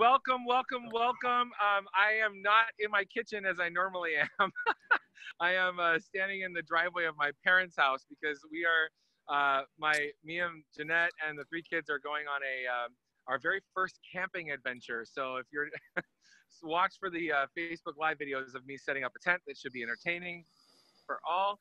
Welcome, welcome, welcome. I am not in my kitchen as I normally am. I am standing in the driveway of my parents' house because we are, me and Jeanette and the three kids are going on our very first camping adventure. So if you're, watch for the Facebook Live videos of me setting up a tent. That should be entertaining for all.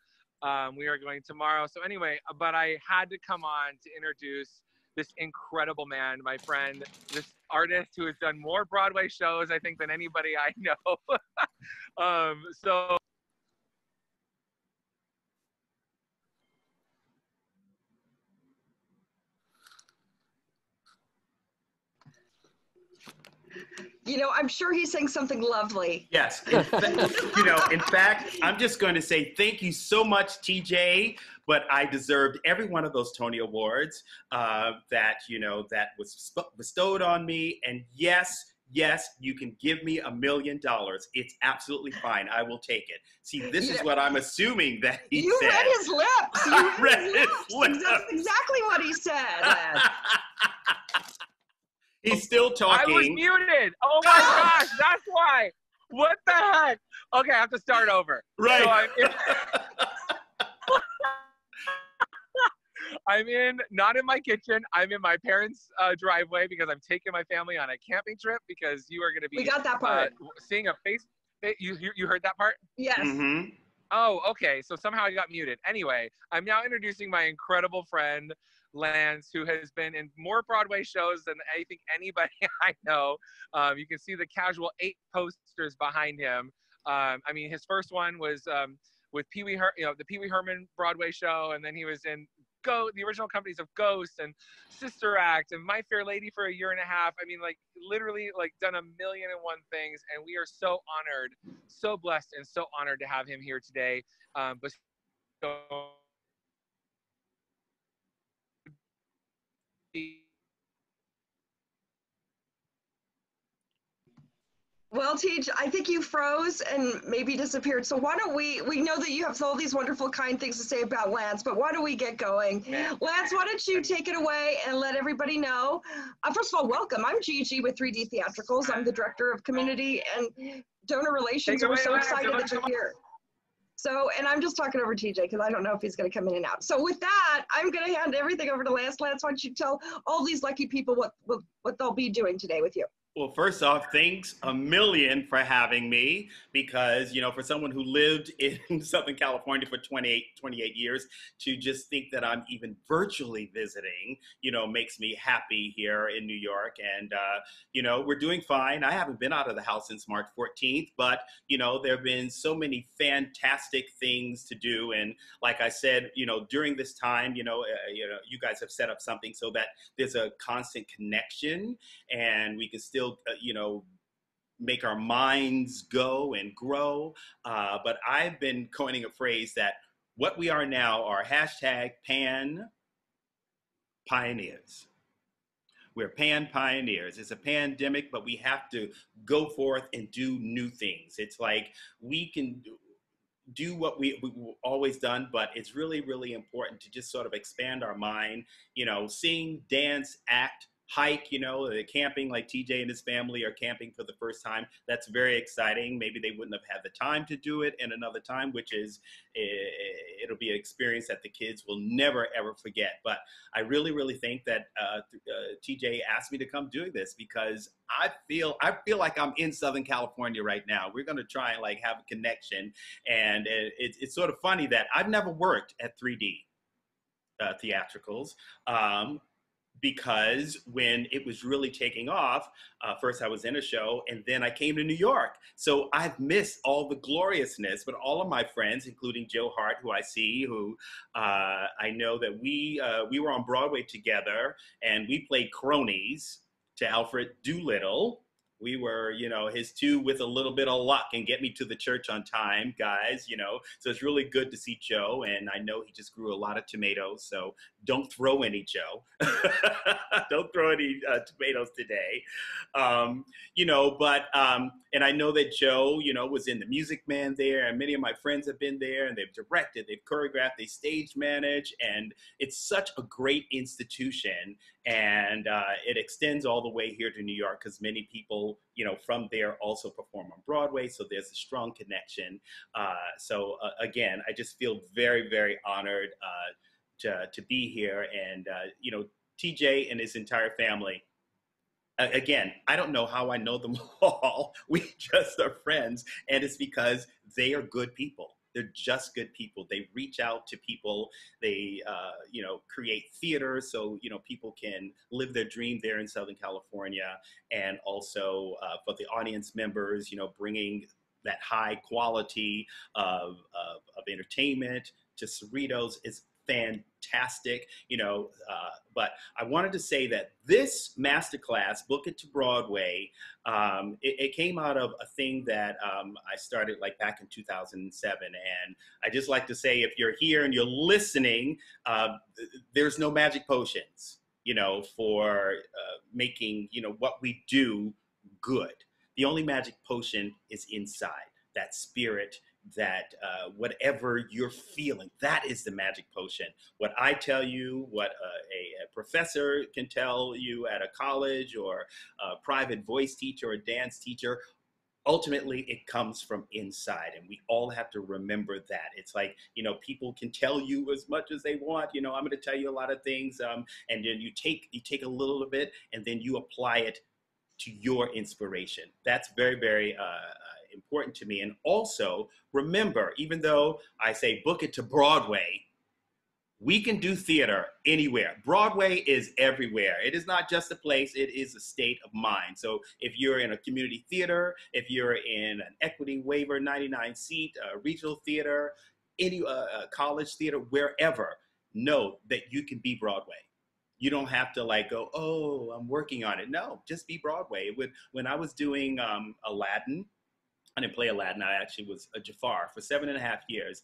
We are going tomorrow. So anyway, but I had to come on to introduce this incredible man, my friend, this artist who has done more Broadway shows, I think, than anybody I know. So You know, I'm sure he's saying something lovely. Yes. In fact, I'm just going to say thank you so much, TJ. But I deserved every one of those Tony Awards that was bestowed on me. And yes, you can give me $1 million. It's absolutely fine. I will take it. See, this is what I'm assuming that he said. You read his lips. I read his lips. That's exactly what he said. He's still talking. I was muted. Oh my gosh, that's why. What the heck? Okay, I have to start over. Right. So not in my kitchen. I'm in my parents' driveway because I'm taking my family on a camping trip because you are going to be. We got that part. Seeing a face. You heard that part? Yes. Mm-hmm. Oh, okay. So somehow I got muted. Anyway, I'm now introducing my incredible friend, Lance, who has been in more Broadway shows than I think anybody I know. You can see the casual 8 posters behind him. His first one was with the Pee Wee Herman Broadway show, and then he was in the original companies of Ghost and Sister Act and My Fair Lady for a year and a half. Literally done 1,000,001 things, and we are so honored, so blessed, and so honored to have him here today. Well, Teej, I think you froze and maybe disappeared. So why don't we know that you have all these wonderful, kind things to say about Lance, but why don't we get going? Lance, why don't you take it away and let everybody know? First of all, welcome. I'm Gigi with 3D Theatricals. I'm the Director of Community and Donor Relations. We're so excited that you're here. So, and I'm just talking over TJ because I don't know if he's going to come in and out. So with that, I'm going to hand everything over to Lance. Lance, why don't you tell all these lucky people what they'll be doing today with you? Well, first off, thanks a million for having me because, for someone who lived in Southern California for 28 years, to just think that I'm even virtually visiting, makes me happy here in New York. And, we're doing fine. I haven't been out of the house since March 14th, but, there have been so many fantastic things to do. And like I said, during this time, you guys have set up something so that there's a constant connection and we can still make our minds go and grow. But I've been coining a phrase that what we are now are #pan pioneers. We're pan pioneers. It's a pandemic, but we have to go forth and do new things. It's like we can do what we've always done, but it's really, really important to just sort of expand our mind, sing, dance, act, hike, camping, like TJ and his family are camping for the first time. That's very exciting. Maybe they wouldn't have had the time to do it in another time, which is, it'll be an experience that the kids will never, ever forget. But I really, really think that TJ asked me to come do this because I feel like I'm in Southern California right now. We're going to try and have a connection. And it's sort of funny that I've never worked at 3D Theatricals. Because when it was really taking off, first I was in a show and then I came to New York. So I've missed all the gloriousness, but all of my friends, including Joe Hart, who I see, who I know that we were on Broadway together and we played cronies to Alfred Doolittle. We were, his 2 with a little bit of luck and get me to the church on time, guys, So it's really good to see Joe. And I know he just grew a lot of tomatoes. So don't throw any, Joe. Don't throw any tomatoes today. And I know that Joe, was in the Music Man there. And many of my friends have been there and they've directed, they've choreographed, they stage managed. And it's such a great institution. And it extends all the way here to New York because many people, from there also perform on Broadway. So there's a strong connection. Again, I just feel very, very honored to be here. And, TJ and his entire family. Again, I don't know how I know them all. We just are friends. And it's because they are good people. They're just good people. They reach out to people. They, create theater so, people can live their dream there in Southern California. And also for the audience members, bringing that high quality of entertainment to Cerritos is fantastic, but I wanted to say that this masterclass, Book It to Broadway, it came out of a thing that I started like back in 2007. And I just like to say, if you're here and you're listening, there's no magic potions, for making, what we do good. The only magic potion is inside, that spirit, that whatever you're feeling, that is the magic potion. What I tell you, what a professor can tell you at a college or a private voice teacher or dance teacher, ultimately it comes from inside, and we all have to remember that. It's like, people can tell you as much as they want, I'm going to tell you a lot of things, and then you take a little of it and then you apply it to your inspiration. That's very, very important to me. And also remember, even though I say book it to Broadway, we can do theater anywhere. Broadway is everywhere. It is not just a place, it is a state of mind. So if you're in a community theater, if you're in an equity waiver 99 seat, regional theater, any college theater, wherever, know that you can be Broadway. You don't have to go, oh, I'm working on it. No, just be Broadway. When I was doing Aladdin, I didn't play Aladdin. I actually was a Jafar for 7.5 years.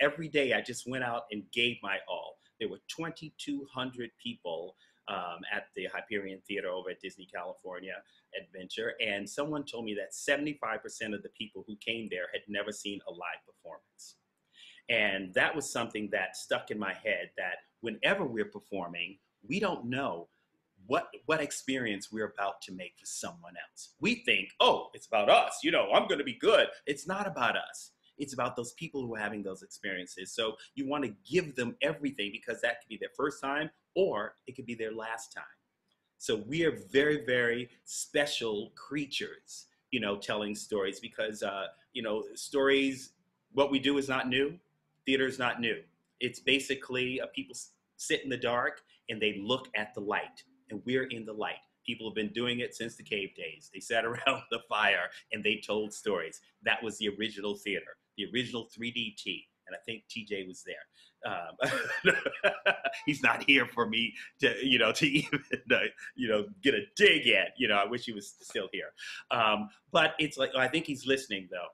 Every day I just went out and gave my all. There were 2,200 people at the Hyperion Theater over at Disney California Adventure. And someone told me that 75% of the people who came there had never seen a live performance. And that was something that stuck in my head, that whenever we're performing, we don't know what experience we're about to make for someone else. We think, oh, it's about us, I'm going to be good. It's not about us. It's about those people who are having those experiences. So you want to give them everything, because that could be their first time or it could be their last time. So we are very, very special creatures, telling stories, because, stories, what we do is not new. Theater is not new. It's basically people sit in the dark and they look at the light. And we're in the light. People have been doing it since the cave days. They sat around the fire and they told stories. That was the original theater, the original 3DT. And I think TJ was there. He's not here for me to even, get a dig at. I wish he was still here. But it's like, I think he's listening though.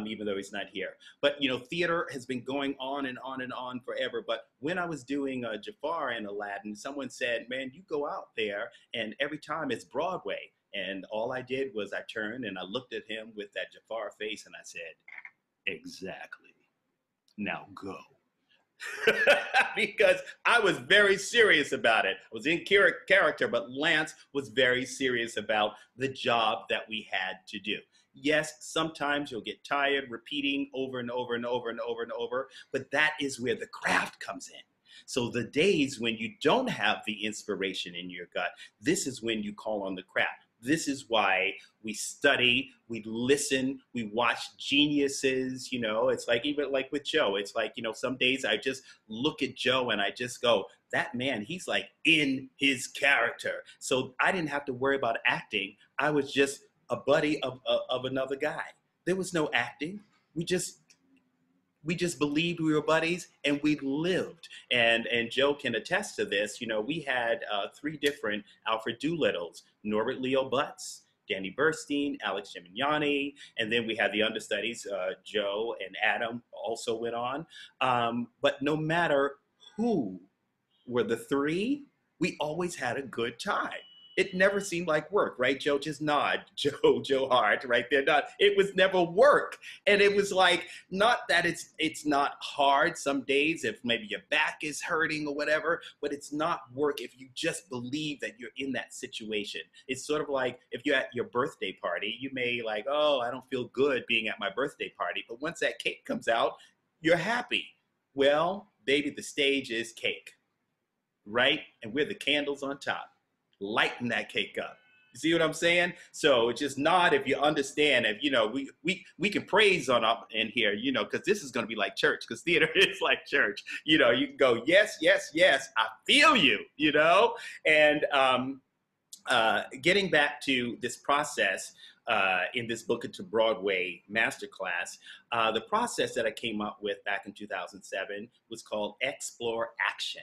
Even though he's not here. But, theater has been going on and on and on forever. But when I was doing Jafar and Aladdin, someone said, man, you go out there and every time it's Broadway. And all I did was I turned and I looked at him with that Jafar face and I said, exactly. Now go. Because I was very serious about it. I was in character, but Lance was very serious about the job that we had to do. Yes, sometimes you'll get tired repeating over and over and over and over and over, but that is where the craft comes in. So the days when you don't have the inspiration in your gut, this is when you call on the craft. This is why we study, we listen, we watch geniuses, it's like, even like with Joe, it's like, some days I just look at Joe and I just go, that man, he's like in his character. So I didn't have to worry about acting. I was just a buddy of another guy. There was no acting. We just believed we were buddies and we lived. And Joe can attest to this. We had 3 different Alfred Doolittles, Norbert Leo Butts, Danny Burstein, Alex Gimignani, and then we had the understudies, Joe and Adam also went on. But no matter who were the 3, we always had a good time. It never seemed like work, right? Joe, just nod. Joe Hart, right there, nod. It was never work. And it was like, not that it's not hard some days if maybe your back is hurting or whatever, but it's not work if you just believe that you're in that situation. It's sort of like if you're at your birthday party, you may like, oh, I don't feel good being at my birthday party. But once that cake comes out, you're happy. Well, baby, the stage is cake, right? And we're the candles on top, lighten that cake up. You see what I'm saying? So just nod if you understand. If we can praise on up in here, because this is going to be like church. Because theater is like church. You can go yes, yes, yes. I feel you. And getting back to this process in this Book It to Broadway masterclass, the process that I came up with back in 2007 was called Explore Action.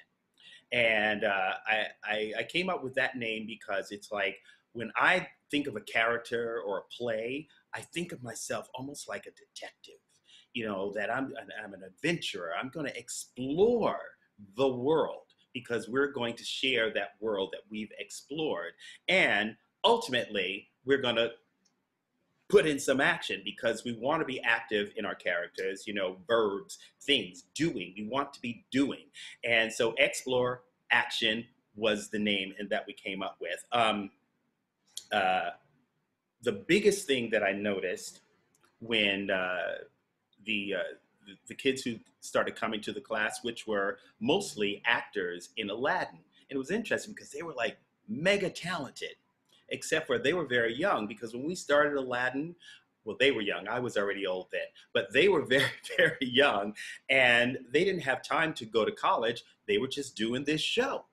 And I came up with that name because it's like when I think of a character or a play, I think of myself almost like a detective, that I'm an adventurer. I'm going to explore the world because we're going to share that world that we've explored. And ultimately, we're going to put in some action because we want to be active in our characters, verbs, things, doing. We want to be doing. And so Explore Action was the name and that we came up with. The biggest thing that I noticed when the kids who started coming to the class, which were mostly actors in Aladdin, and it was interesting because they were like mega talented, except for they were very young, because when we started Aladdin, well, they were young. I was already old then, but they were very, very young, and they didn't have time to go to college. They were just doing this show.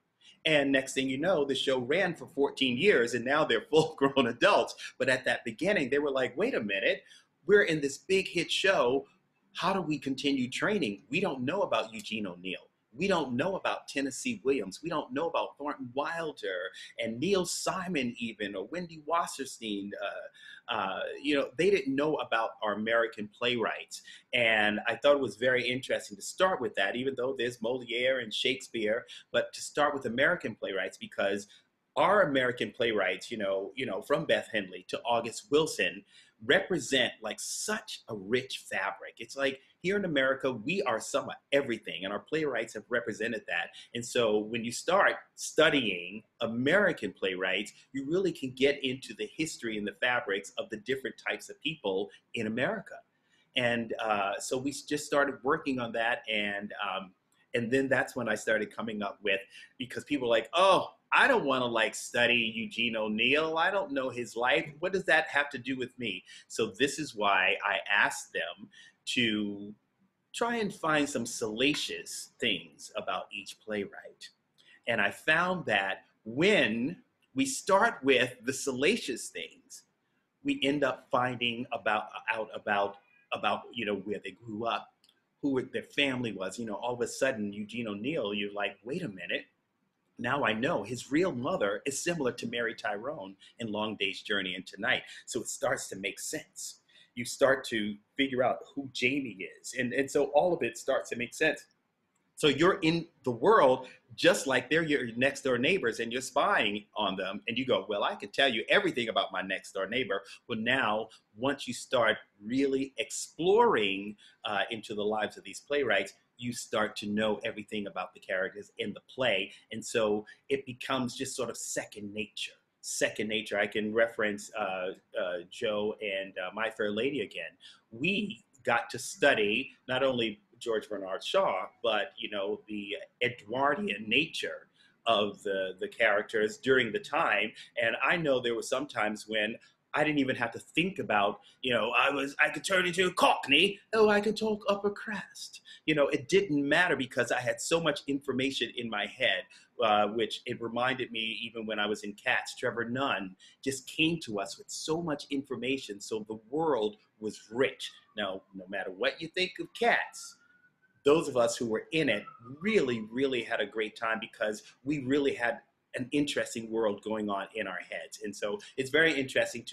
And next thing you know, the show ran for 14 years, and now they're full-grown adults. But at that beginning, they were like, wait a minute, we're in this big hit show. How do we continue training? We don't know about Eugene O'Neill. We don't know about Tennessee Williams. We don't know about Thornton Wilder and Neil Simon even, or Wendy Wasserstein. They didn't know about our American playwrights. And I thought it was very interesting to start with that, even though there's Moliere and Shakespeare, but to start with American playwrights, because our American playwrights, from Beth Henley to August Wilson, represent like such a rich fabric. It's like here in America, we are some of everything, and our playwrights have represented that. And so when you start studying American playwrights, you really can get into the history and the fabrics of the different types of people in America. And so we just started working on that, and then that's when I started coming up with, because people were like, oh, I don't want to study Eugene O'Neill. I don't know his life. What does that have to do with me? So this is why I asked them to try and find some salacious things about each playwright. And I found that when we start with the salacious things, we end up finding out about where they grew up, who their family was. All of a sudden, Eugene O'Neill, you're like, wait a minute. Now I know his real mother is similar to Mary Tyrone in Long Day's Journey into Night. So it starts to make sense. You start to figure out who Jamie is. And so all of it starts to make sense. So you're in the world just like they're your next door neighbors, and you're spying on them. And you go, well, I can tell you everything about my next door neighbor. Well, now, once you start really exploring into the lives of these playwrights, you start to know everything about the characters in the play. And so it becomes just sort of second nature. Second nature. I can reference Joe and My Fair Lady again. We got to study not only George Bernard Shaw, but the Edwardian nature of the characters during the time. And I know there were some times when I didn't even have to think about, I could turn into a Cockney. Oh, I could talk upper crust. It didn't matter because I had so much information in my head, which it reminded me even when I was in Cats. Trevor Nunn just came to us with so much information. So the world was rich. Now, no matter what you think of Cats, those of us who were in it really, really had a great time because we really had an interesting world going on in our heads. And so it's very interesting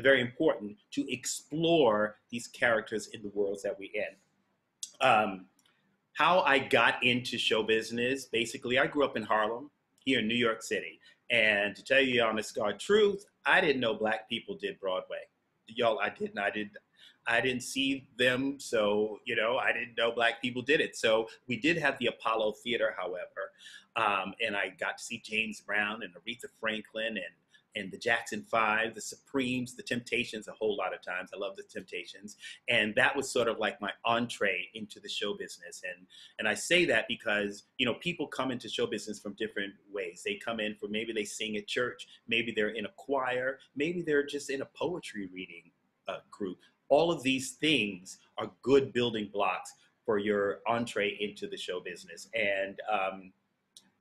very important to explore these characters in the worlds that we're in. How I got into show business, basically, I grew up in Harlem, here in New York City. And to tell you the honest God truth, I didn't know black people did Broadway. Y'all, I didn't see them, so I didn't know black people did it. So we did have the Apollo Theater, however, and I got to see James Brown and Aretha Franklin and the Jackson Five, the Supremes, the Temptations, a whole lot of times. I love the Temptations. And that was sort of like my entree into the show business. And I say that because, people come into show business from different ways. They come in for, maybe they sing at church, maybe they're in a choir, maybe they're just in a poetry reading group. All of these things are good building blocks for your entree into the show business. And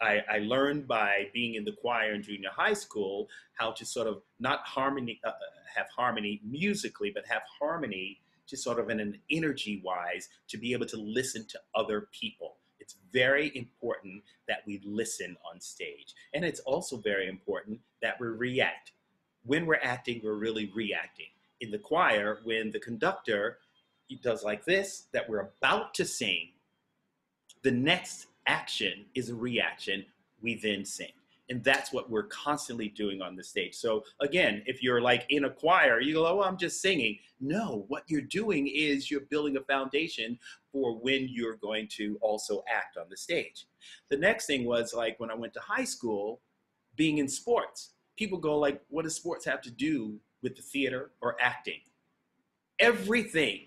I learned by being in the choir in junior high school how to sort of not have harmony musically, but have harmony just sort of in an energy wise to be able to listen to other people. It's very important that we listen on stage. And it's also very important that we react. When we're acting, we're really reacting. In the choir, when the conductor does like this, that we're about to sing, the next action is a reaction, we then sing. And that's what we're constantly doing on the stage. So again, if you're like in a choir, you go, oh, I'm just singing. No, what you're doing is you're building a foundation for when you're going to also act on the stage. The next thing was like when I went to high school, being in sports. People go like, what does sports have to do with the theater or acting? Everything.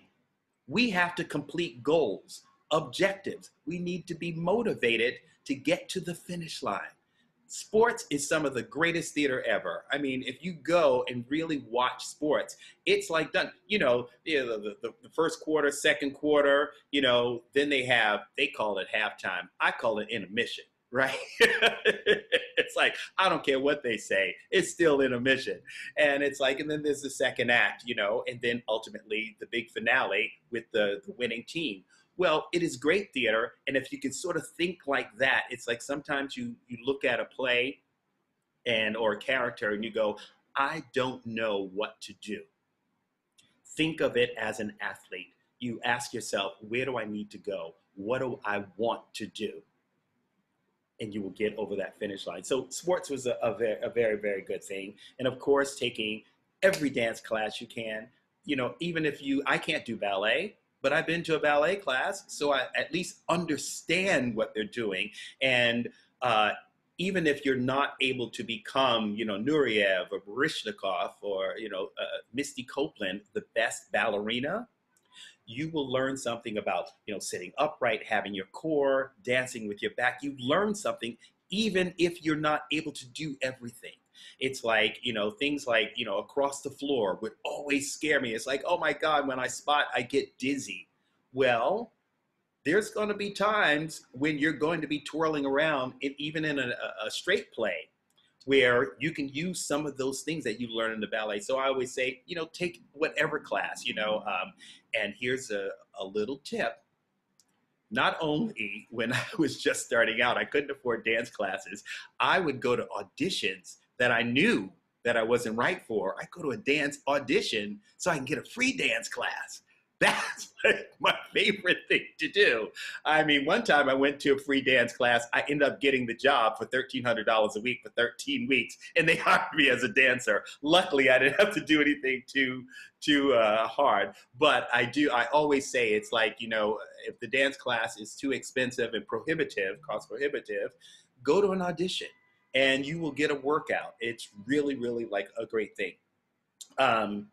We have to complete goals, objectives. We need to be motivated to get to the finish line. Sports is some of the greatest theater ever. I mean, if you go and really watch sports, it's like done, the first quarter, second quarter, then they call it halftime. I call it intermission, right? It's like, I don't care what they say, it's still intermission. And it's like, and then there's the second act, and then ultimately the big finale with the winning team. Well, it is great theater, and if you can sort of think like that, it's like sometimes you look at a play or a character and you go, I don't know what to do. Think of it as an athlete. You ask yourself, where do I need to go? What do I want to do? And you will get over that finish line. So sports was a very, very good thing. And of course, taking every dance class you can, even if I can't do ballet, but I've been to a ballet class, so I at least understand what they're doing. And even if you're not able to become, Nureyev or Baryshnikov or, Misty Copeland, the best ballerina, you will learn something about, sitting upright, having your core, dancing with your back. You learn something even if you're not able to do everything. It's like, things like, across the floor would always scare me. It's like, oh my God, when I spot, I get dizzy. Well, there's going to be times when you're going to be twirling around, even in a straight play, where you can use some of those things that you learn in the ballet. So I always say, take whatever class, and here's a little tip. Not only when I was just starting out, I couldn't afford dance classes, I would go to auditions that I knew that I wasn't right for. I go to a dance audition so I can get a free dance class. That's like my favorite thing to do. I mean, one time I went to a free dance class. I ended up getting the job for $1,300 a week for 13 weeks, and they hired me as a dancer. Luckily, I didn't have to do anything too hard. But I always say it's like, if the dance class is too expensive and cost prohibitive, go to an audition and you will get a workout. It's really, really like a great thing. I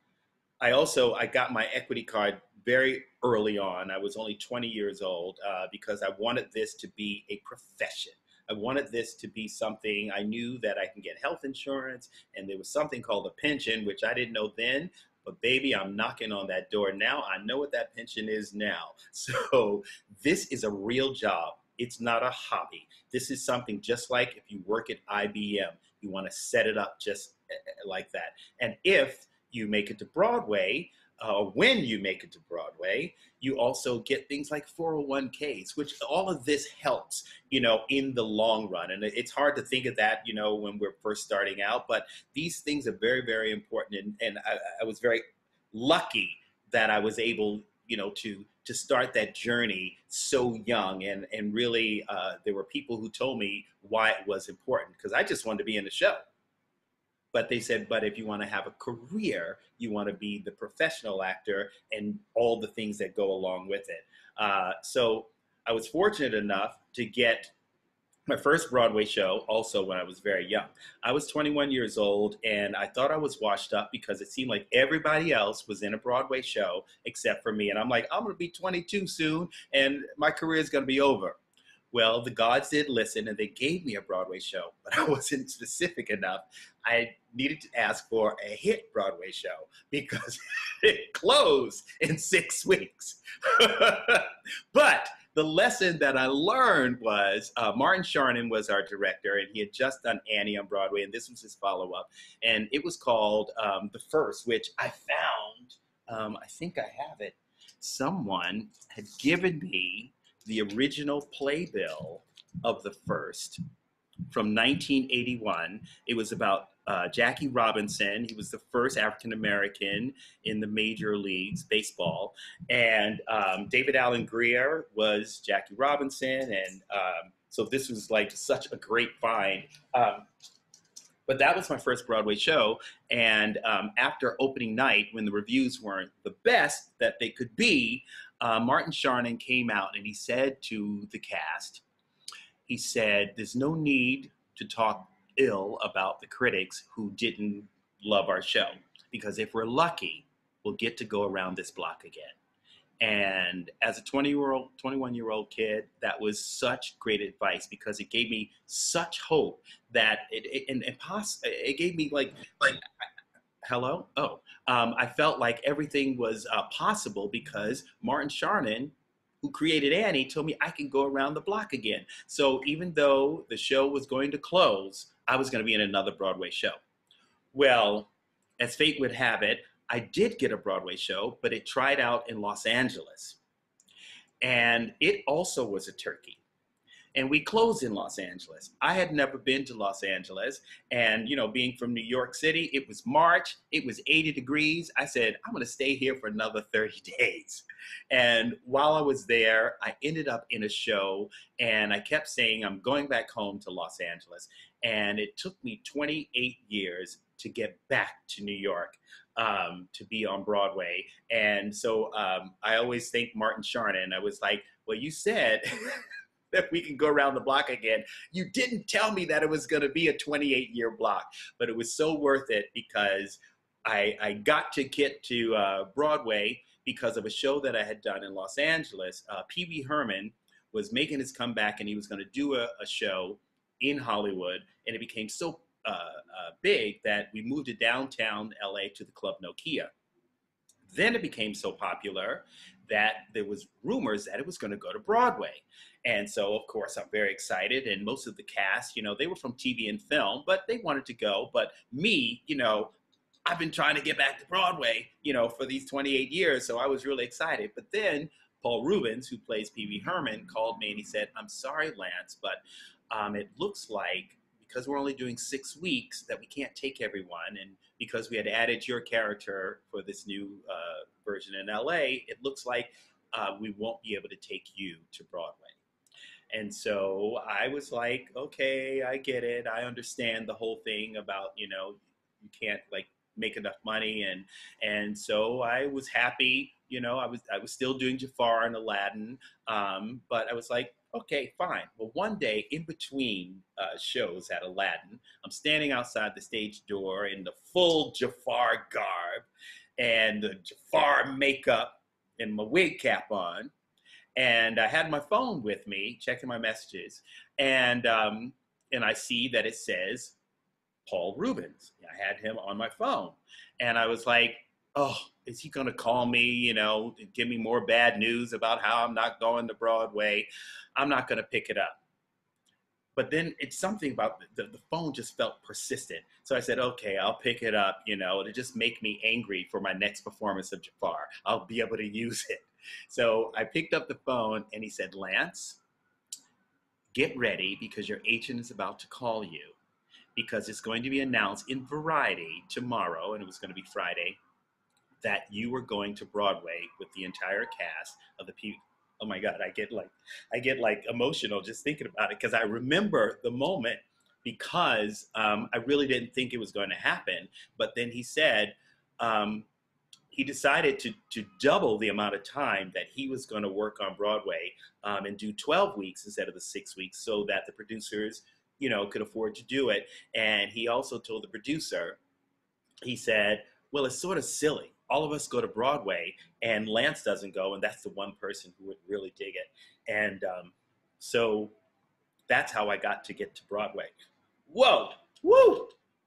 got my equity card very early on. I was only 20 years old because I wanted this to be a profession. I wanted this to be something I knew that I can get health insurance, and there was something called a pension, which I didn't know then. But baby, I'm knocking on that door now. I know what that pension is now. So this is a real job. It's not a hobby. This is something just like if you work at IBM, you want to set it up just like that. And if you make it to Broadway, when you make it to Broadway, you also get things like 401ks, which all of this helps, in the long run. And it's hard to think of that, when we're first starting out, but these things are very, very important. And I was very lucky that I was able to start that journey so young. And really, there were people who told me why it was important, because I just wanted to be in the show. But they said, but if you want to have a career, you want to be the professional actor and all the things that go along with it. So I was fortunate enough to get my first Broadway show also when I was very young. I was 21 years old, and I thought I was washed up because it seemed like everybody else was in a Broadway show except for me. And I'm like, I'm going to be 22 soon, and my career is going to be over. Well, the gods did listen, and they gave me a Broadway show, but I wasn't specific enough. I needed to ask for a hit Broadway show because it closed in 6 weeks. But the lesson that I learned was Martin Charnin was our director, and he had just done Annie on Broadway, and this was his follow-up. And it was called The First, which I found, I think I have it. Someone had given me the original playbill of The First from 1981. It was about Jackie Robinson. He was the first African-American in the major leagues, baseball. And David Allen Greer was Jackie Robinson. And so this was like such a great find. But that was my first Broadway show. And after opening night, when the reviews weren't the best that they could be, Martin Charnin came out and he said to the cast, he said, there's no need to talk ill about the critics who didn't love our show, because if we're lucky, we'll get to go around this block again. And as a 21-year-old kid, that was such great advice, because it gave me such hope that it gave me like hello? Oh, I felt like everything was possible because Martin Charnin, who created Annie, told me I can go around the block again. So even though the show was going to close, I was going to be in another Broadway show. Well, as fate would have it, I did get a Broadway show, but it tried out in Los Angeles. And it also was a turkey. And we closed in Los Angeles. I had never been to Los Angeles. And, being from New York City, it was March, it was 80 degrees. I said, I'm gonna stay here for another 30 days. And while I was there, I ended up in a show, and I kept saying, I'm going back home to Los Angeles. And it took me 28 years to get back to New York, to be on Broadway. And so I always thank Martin Charnin. I was like, well, you said that we can go around the block again. You didn't tell me that it was going to be a 28-year block, but it was so worth it, because I got to get to Broadway because of a show that I had done in Los Angeles. Pee Wee Herman was making his comeback, and he was going to do a show in Hollywood, and it became so big that we moved to downtown LA to the Club Nokia. Then it became so popular that there was rumors that it was going to go to Broadway. And so, of course, I'm very excited. And most of the cast, they were from TV and film, but they wanted to go. But me, I've been trying to get back to Broadway, for these 28 years. So I was really excited. But then Paul Reubens, who plays Pee Wee Herman, called me and he said, I'm sorry, Lance, but it looks like, because we're only doing 6 weeks, that we can't take everyone. And because we had added your character for this new version in LA, it looks like we won't be able to take you to Broadway. And so I was like, okay, I get it. I understand the whole thing about, you can't make enough money. And so I was happy, I was still doing Jafar and Aladdin. But I was like, okay, fine. Well, one day in between shows at Aladdin, I'm standing outside the stage door in the full Jafar garb and the Jafar makeup and my wig cap on. And I had my phone with me, checking my messages. And I see that it says Paul Reubens. I had him on my phone. And I was like, oh, is he going to call me, give me more bad news about how I'm not going to Broadway? I'm not going to pick it up. But then it's something about the phone just felt persistent. So I said, okay, I'll pick it up, it'll just make me angry for my next performance of Jafar. I'll be able to use it. So I picked up the phone and he said, Lance, get ready because your agent is about to call you, because it's going to be announced in Variety tomorrow, and it was going to be Friday, that you were going to Broadway with the entire cast of the people. Oh my God, I get like emotional just thinking about it, because I remember the moment, because I really didn't think it was going to happen. But then he said he decided to double the amount of time that he was going to work on Broadway, and do 12 weeks instead of the 6 weeks, so that the producers, could afford to do it. And he also told the producer, he said, well, it's sort of silly. All of us go to Broadway and Lance doesn't go, and that's the one person who would really dig it. And so that's how I got to get to Broadway. Whoa, woo!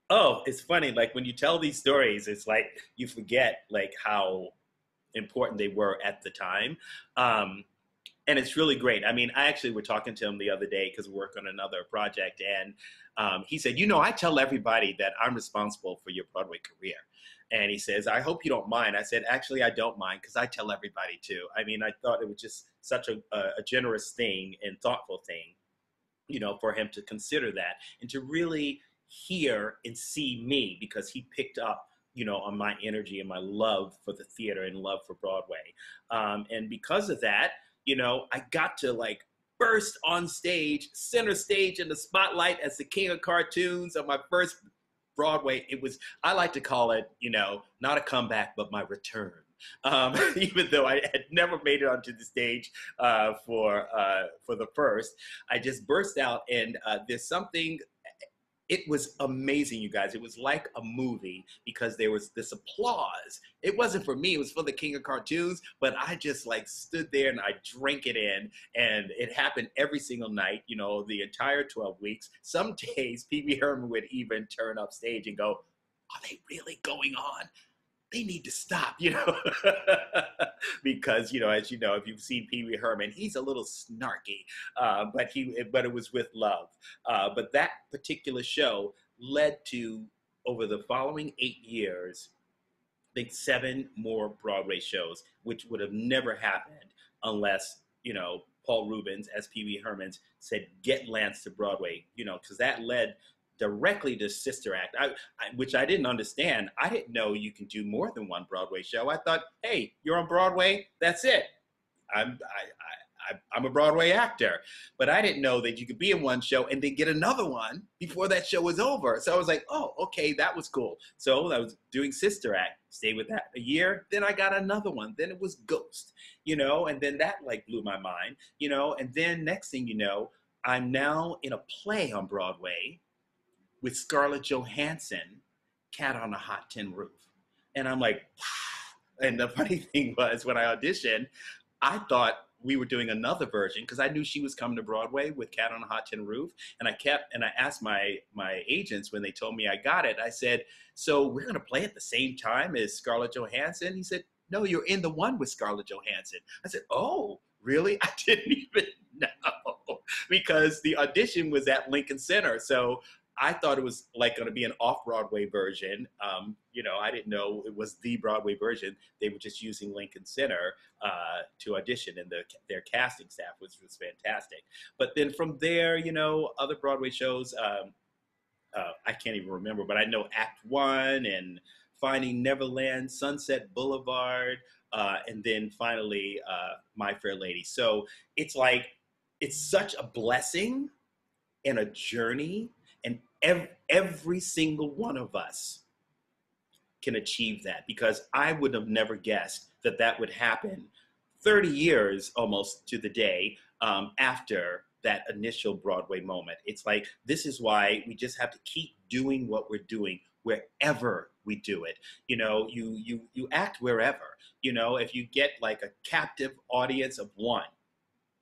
Oh, it's funny. Like when you tell these stories, it's like you forget like how important they were at the time. And it's really great. I mean, I actually were talking to him the other day because we work on another project, and he said, I tell everybody that I'm responsible for your Broadway career. And he says, I hope you don't mind. I said, actually, I don't mind, because I tell everybody too. I mean, I thought it was just such a generous thing and thoughtful thing, for him to consider that and to really hear and see me, because he picked up, on my energy and my love for the theater and love for Broadway. And because of that, I got to like burst on stage, center stage in the spotlight as the king of cartoons of my first Broadway. It was, I like to call it, not a comeback, but my return. Even though I had never made it onto the stage for the first, I just burst out, and there's something. It was amazing, you guys. It was like a movie, because there was this applause. It wasn't for me, it was for the king of cartoons, but I just like stood there and I drank it in, and it happened every single night, the entire 12 weeks. Some days, Pee Wee Herman would even turn up stage and go, are they really going on? They need to stop, because, as if you've seen Pee Wee Herman, he's a little snarky, but it was with love. But that particular show led to, over the following 8 years, I think 7 more Broadway shows, which would have never happened unless, Paul Rubens, as Pee Wee Herman, said, get Lance to Broadway, because that led directly to Sister Act, which I didn't understand. I didn't know you can do more than one Broadway show. I thought, hey, you're on Broadway, that's it. I'm a Broadway actor. But I didn't know that you could be in one show and then get another one before that show was over. So I was like, oh, okay, that was cool. So I was doing Sister Act, stayed with that a year. Then I got another one. Then it was Ghost, and then that like blew my mind, and then next thing you know, I'm now in a play on Broadway with Scarlett Johansson, Cat on a Hot Tin Roof. And I'm like, wow. And the funny thing was, when I auditioned, I thought we were doing another version, because I knew she was coming to Broadway with Cat on a Hot Tin Roof. And I asked my agents when they told me I got it, I said, so we're gonna play at the same time as Scarlett Johansson? He said, no, you're in the one with Scarlett Johansson. I said, oh, really? I didn't even know, because the audition was at Lincoln Center. So I thought it was like going to be an off-Broadway version. I didn't know it was the Broadway version. They were just using Lincoln Center to audition, and their casting staff was fantastic. But then from there, other Broadway shows, I can't even remember, but I know Act One and Finding Neverland, Sunset Boulevard, and then finally My Fair Lady. So it's like, it's such a blessing and a journey. And every single one of us can achieve that, because I would have never guessed that would happen 30 years almost to the day after that initial Broadway moment. It's like, this is why we just have to keep doing what we're doing wherever we do it. You act wherever. If you get like a captive audience of one,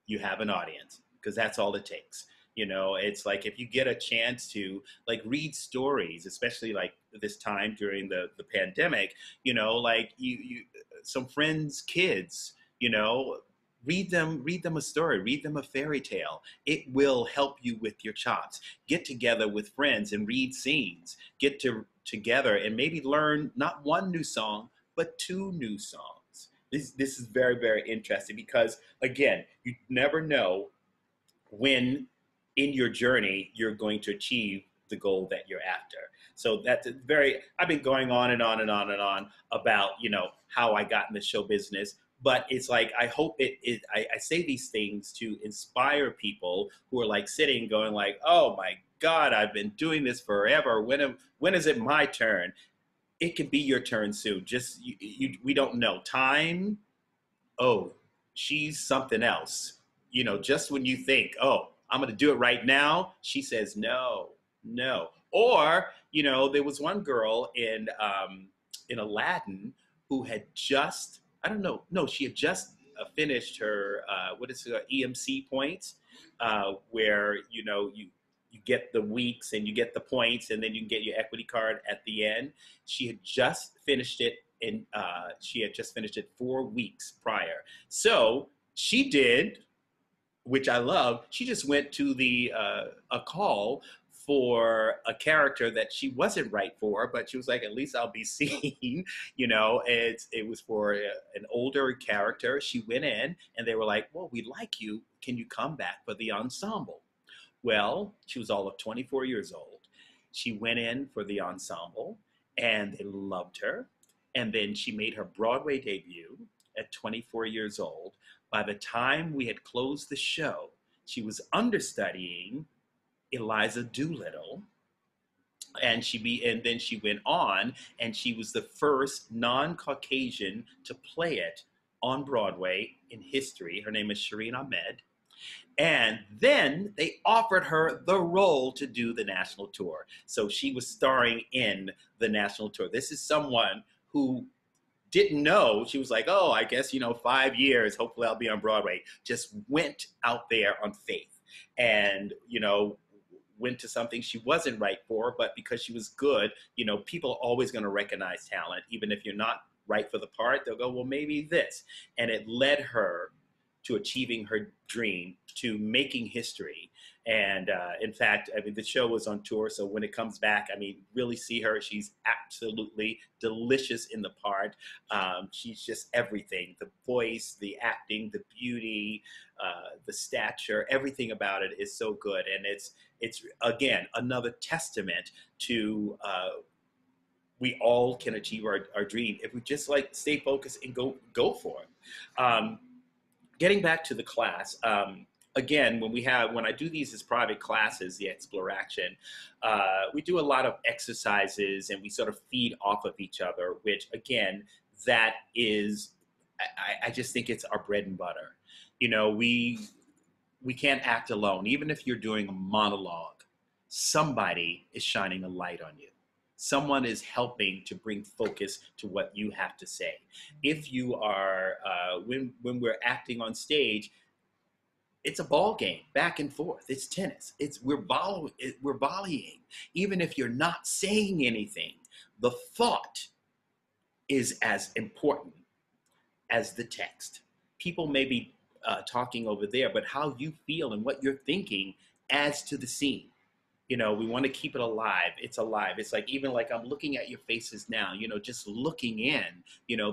you have an audience, because that's all it takes. It's like, if you get a chance to like read stories, especially like this time during the pandemic, like you some friends' kids, read them a story, read them a fairy tale. It will help you with your chops. Get together with friends and read scenes. Get together and maybe learn not one new song, but 2 new songs. This is very, very interesting, because again, you never know when in your journey you're going to achieve the goal that you're after. So that's I've been going on and on and on and on about, how I got in the show business. But it's like, I hope I say these things to inspire people who are like sitting going like, oh my God, I've been doing this forever. When is it my turn? It could be your turn soon. Just, we don't know. Time, oh, she's something else. Just when you think, oh, I'm going to do it right now, she says, no, no. Or, there was one girl in Aladdin who had just, I don't know, no, she had just finished her, what is it, EMC points, where, you get the weeks and you get the points and then you can get your equity card at the end. She had just finished it she had just finished it 4 weeks prior. So she did, which I love, she just went to a call for a character that she wasn't right for, but she was like, at least I'll be seen, it was for an older character. She went in and they were like, well, we like you. Can you come back for the ensemble? Well, she was all of 24 years old. She went in for the ensemble and they loved her. And then she made her Broadway debut at 24 years old. By the time we had closed the show, she was understudying Eliza Doolittle. And then she went on, and she was the first non-Caucasian to play it on Broadway in history. Her name is Shireen Ahmed. And then they offered her the role to do the national tour. So she was starring in the national tour. This is someone who didn't know. She was like, oh, I guess, 5 years, hopefully I'll be on Broadway. Just went out there on faith and, went to something she wasn't right for, but because she was good, people are always going to recognize talent. Even if you're not right for the part, they'll go, well, maybe this. And it led her to achieving her dream, to making history. And in fact, the show was on tour, so when it comes back, really see her. She's absolutely delicious in the part. She's just everything: the voice, the acting, the beauty, the stature, everything about it is so good. And it's again, another testament to we all can achieve our dream if we just stay focused and go for it. Getting back to the class, again, when I do these as private classes, the Exploration, we do a lot of exercises and we sort of feed off of each other, which again, that is, I just think it's our bread and butter. We can't act alone. Even if you're doing a monologue, somebody is shining a light on you. Someone is helping to bring focus to what you have to say. If you are, when we're acting on stage, it's a ball game, back and forth. It's tennis. We're volleying. Even if you're not saying anything, the thought is as important as the text. People may be talking over there, but how you feel and what you're thinking adds to the scene. We want to keep it alive. It's alive. It's even I'm looking at your faces now, just looking in,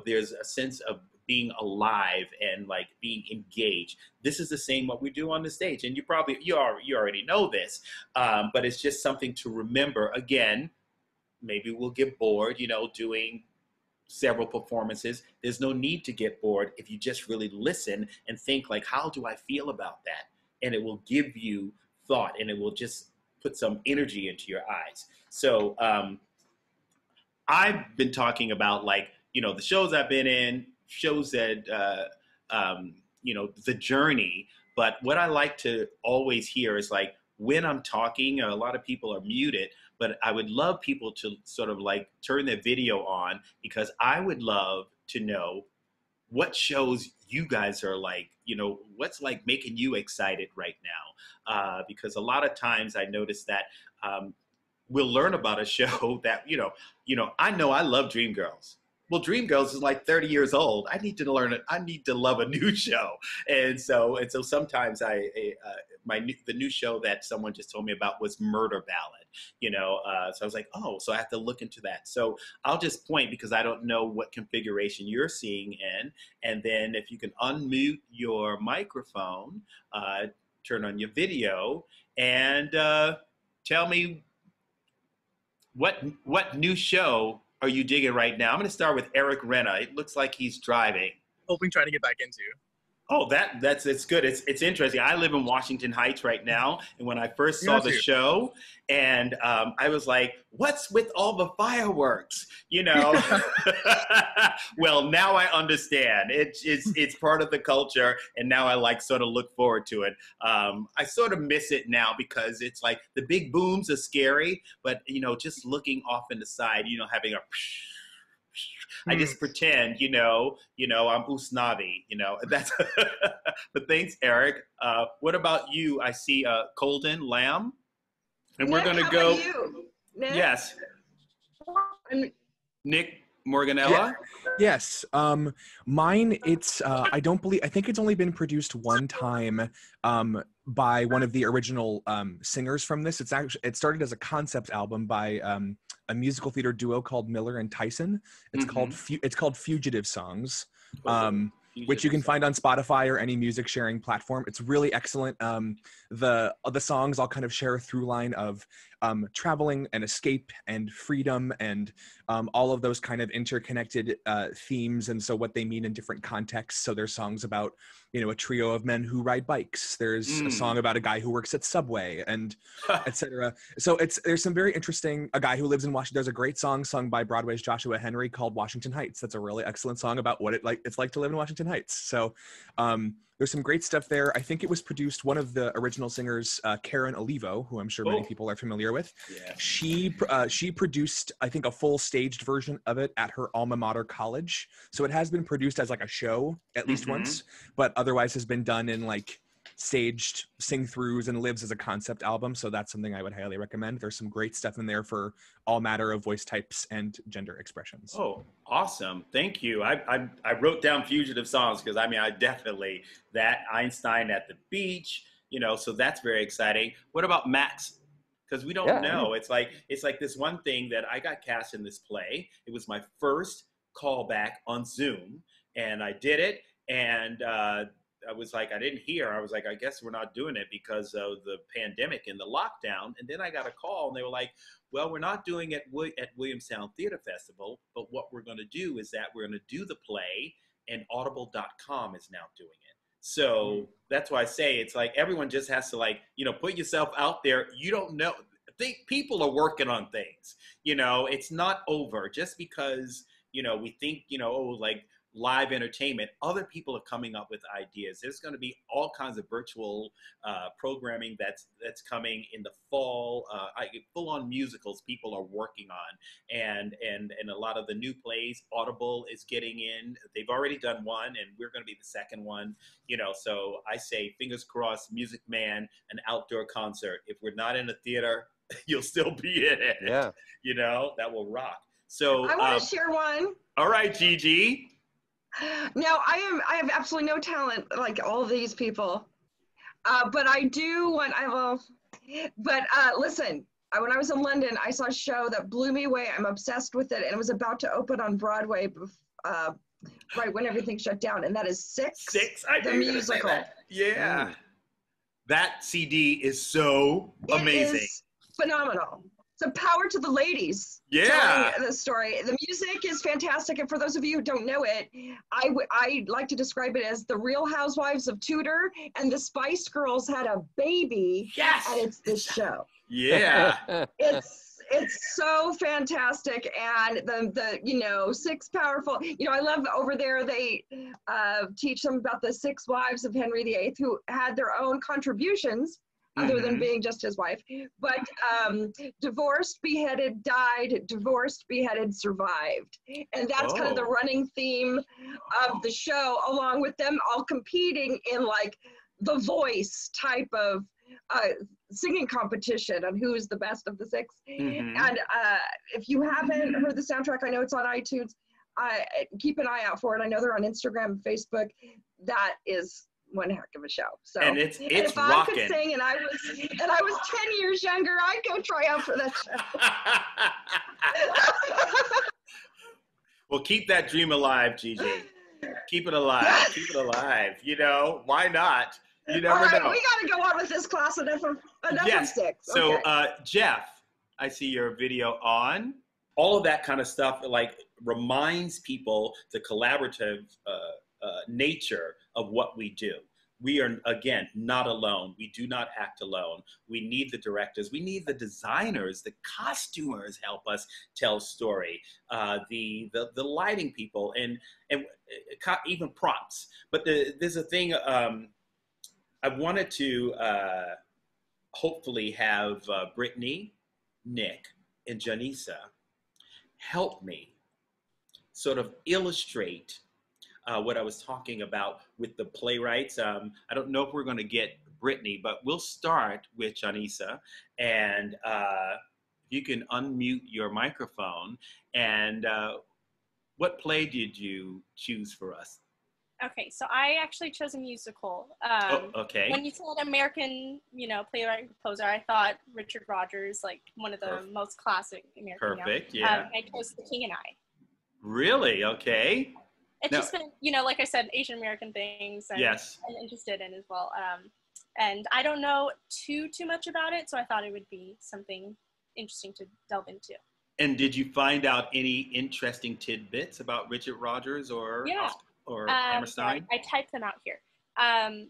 there's a sense of being alive and being engaged. This is the same what we do on the stage. And you already know this, but it's just something to remember. Again, maybe we'll get bored, doing several performances. There's no need to get bored if you just really listen and think how do I feel about that? And it will give you thought and it will just put some energy into your eyes. So I've been talking about the shows I've been in, shows that, the journey. But what I like to always hear is when I'm talking, a lot of people are muted, but I would love people to sort of turn their video on, because I would love to know what shows you guys are what's making you excited right now? Because a lot of times I notice that we'll learn about a show that, I know I love Dreamgirls. Well, Dreamgirls is 30 years old. I need to learn it. I need to love a new show. And so sometimes the new show that someone just told me about was Murder Ballad, so I was like, oh, so I have to look into that. So I'll just point, because I don't know what configuration you're seeing in. And then if you can unmute your microphone, turn on your video, and tell me what new show are you digging right now? I'm going to start with Eric Renna. It looks like he's driving. Hoping, trying to get back into. Oh, it's good. It's interesting. I live in Washington Heights right now, and when I first saw the show, and I was like, "What's with all the fireworks?" You know. Well, now I understand. It's part of the culture, and now I sort of look forward to it. I sort of miss it now because it's like the big booms are scary, but just looking off in the side, having a. I just pretend, I'm Usnavi, that's, but thanks, Eric. What about you? I see Colden Lamb, and Nick, we're going to go. how about you? Nick? Yes. Nick Morganella? Yeah. Yes. Mine, I think it's only been produced one time by one of the original singers from this. It started as a concept album by a musical theater duo called Miller and Tyson. It's called Fugitive Songs. Which you can find on Spotify or any music sharing platform. It's really excellent. The songs all kind of share a through line of traveling and escape and freedom and all of those kind of interconnected themes, and so what they mean in different contexts. So there's songs about a trio of men who ride bikes. There's a song about a guy who works at Subway, and etc. So there's some very interesting. A guy who lives in Washington. There's a great song sung by Broadway's Joshua Henry called Washington Heights. That's a really excellent song about what it's like to live in Washington Heights. So there's some great stuff there. I think it was produced, one of the original singers, Karen Olivo, who I'm sure many people are familiar with. Yeah. She produced, I think, a full staged version of it at her alma mater college. So it has been produced as like a show at least once, but otherwise has been done in like staged sing-throughs and lives as a concept album. So that's something I would highly recommend. There's some great stuff in there for all matter of voice types and gender expressions. Oh, awesome. Thank you. I wrote down Fugitive Songs because I definitely that Einstein at the beach, so that's very exciting. What about Max? Because we don't know. It's like this one thing that I got cast in this play. It was my first callback on Zoom, and I did it, and I was like, I didn't hear. I was like, I guess we're not doing it because of the pandemic and the lockdown. And then I got a call, and they were like, well, we're not doing it at Williamstown Theater Festival, but what we're going to do is that we're going to do the play, and Audible.com is now doing it. So that's why I say it's like everyone just has to put yourself out there. You don't know. People are working on things. It's not over just because, we think, live entertainment. Other people are coming up with ideas. There's going to be all kinds of virtual programming that's coming in the fall. Full-on musicals people are working on, and a lot of the new plays. Audible is getting in. They've already done one, and we're going to be the second one. So I say fingers crossed. Music Man, an outdoor concert. If we're not in a theater, you'll still be in it. Yeah. That will rock. So I want to share one. All right, Gigi. Now, I have absolutely no talent like all of these people, but I do want, listen, when I was in London, I saw a show that blew me away. I'm obsessed with it, and it was about to open on Broadway right when everything shut down, and that is Six, the musical. Yeah. That CD is so amazing. It is phenomenal. So power to the ladies telling the story. The music is fantastic. And for those of you who don't know it, I like to describe it as the Real Housewives of Tudor and the Spice Girls had a baby. Yes. And it's this show. Yeah. It's so fantastic. And the six powerful, I love over there, they teach them about the 6 wives of Henry VIII who had their own contributions other than being just his wife, but divorced, beheaded, died, divorced, beheaded, survived. And that's kind of the running theme of the show, along with them all competing in like the Voice type of singing competition on who's the best of the 6. And if you haven't heard the soundtrack, I know it's on iTunes, keep an eye out for it. I know they're on Instagram and Facebook. That is one heck of a show. So, and it's if rocking. I could sing and I was 10 years younger, I'd go try out for that show. Well, keep that dream alive, Gigi. Keep it alive. Yes. Keep it alive. Why not? You never All right, know. we got to go on with this class enough of Yes. 6. So, Okay. Jeff, I see your video on. All of that kind of stuff, like, reminds people the collaborative nature of what we do. We are, again, not alone. We do not act alone. We need the directors. We need the designers. The costumers help us tell story. The lighting people and even props. But there's a thing I wanted to hopefully have Brittany, Nick, and Janisa help me sort of illustrate what I was talking about with the playwrights. I don't know if we're going to get Brittany, but we'll start with Janisa. And you can unmute your microphone. And what play did you choose for us? Okay, so I actually chose a musical. Okay. When you said American, playwright composer, I thought Richard Rodgers, like one of the most classic American. Perfect, yeah. I chose The King and I. Really? Okay. It's just been, like I said, Asian American things. Yes. I'm interested in as well. And I don't know too much about it, so I thought it would be something interesting to delve into. And did you find out any interesting tidbits about Richard Rodgers or Hammerstein? I typed them out here.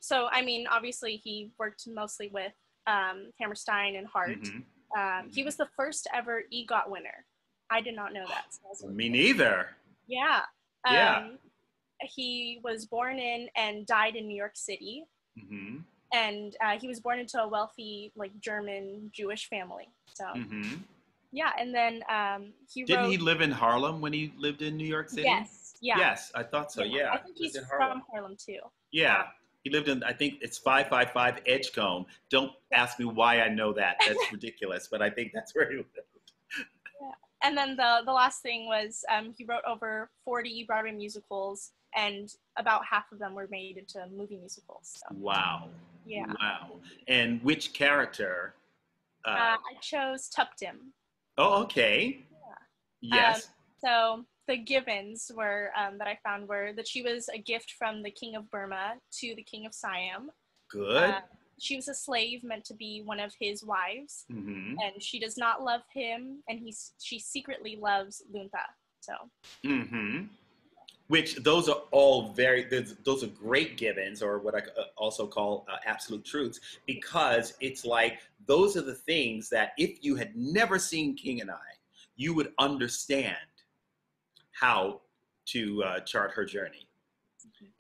So, I mean, obviously he worked mostly with Hammerstein and Hart. Mm-hmm. He was the first ever EGOT winner. I did not know that. So me neither. Yeah. Yeah. He was born in and died in New York City. Mm-hmm. And he was born into a wealthy, like, German Jewish family. So, yeah. And then Didn't he live in Harlem when he lived in New York City? Yes. Yeah. Yes, I thought so. Yeah. I think he's from Harlem too. Yeah. He lived in, I think it's 555 Edgecombe. Don't ask me why I know that. That's ridiculous, but I think that's where he lived. Yeah. And then the last thing was he wrote over 40 Broadway musicals, and about half of them were made into movie musicals. So. Wow. Yeah. Wow. And which character? I chose Tuptim. Oh, okay. Yeah. Yes. So the givens were that I found were that she was a gift from the King of Burma to the King of Siam. Good. She was a slave meant to be one of his wives, mm-hmm. and she does not love him, and she secretly loves Lunta. So. Mm-hmm. Which those are all those are great givens, or what I also call absolute truths, because it's like those are the things that if you had never seen King and I, you would understand how to chart her journey.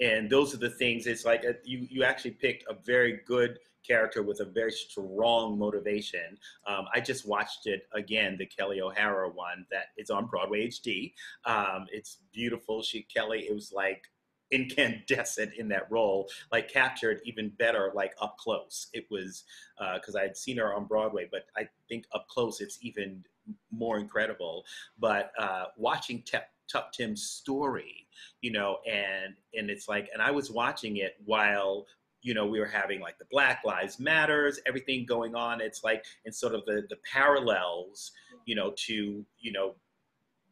And those are the things, it's like you actually picked a very good character with a very strong motivation. I just watched it again, the Kelly O'Hara one that is on Broadway HD. It's beautiful. Kelly, it was like incandescent in that role, like captured even better, like up close. It was, because I had seen her on Broadway, but I think up close it's even more incredible. But watching Tuptim's story, and it's like, and I was watching it while, we were having like the Black Lives Matters, everything going on. It's like, and sort of the parallels, to,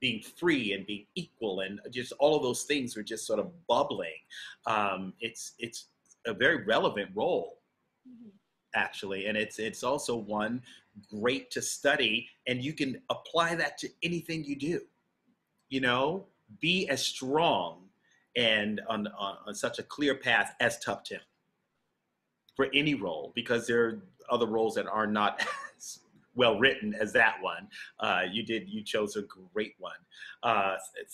being free and being equal, and just all of those things were just sort of bubbling. It's a very relevant role, actually. And it's also one great to study, and you can apply that to anything you do, be as strong and on such a clear path as Tuptim for any role, because there are other roles that are not as well written as that one. You chose a great one.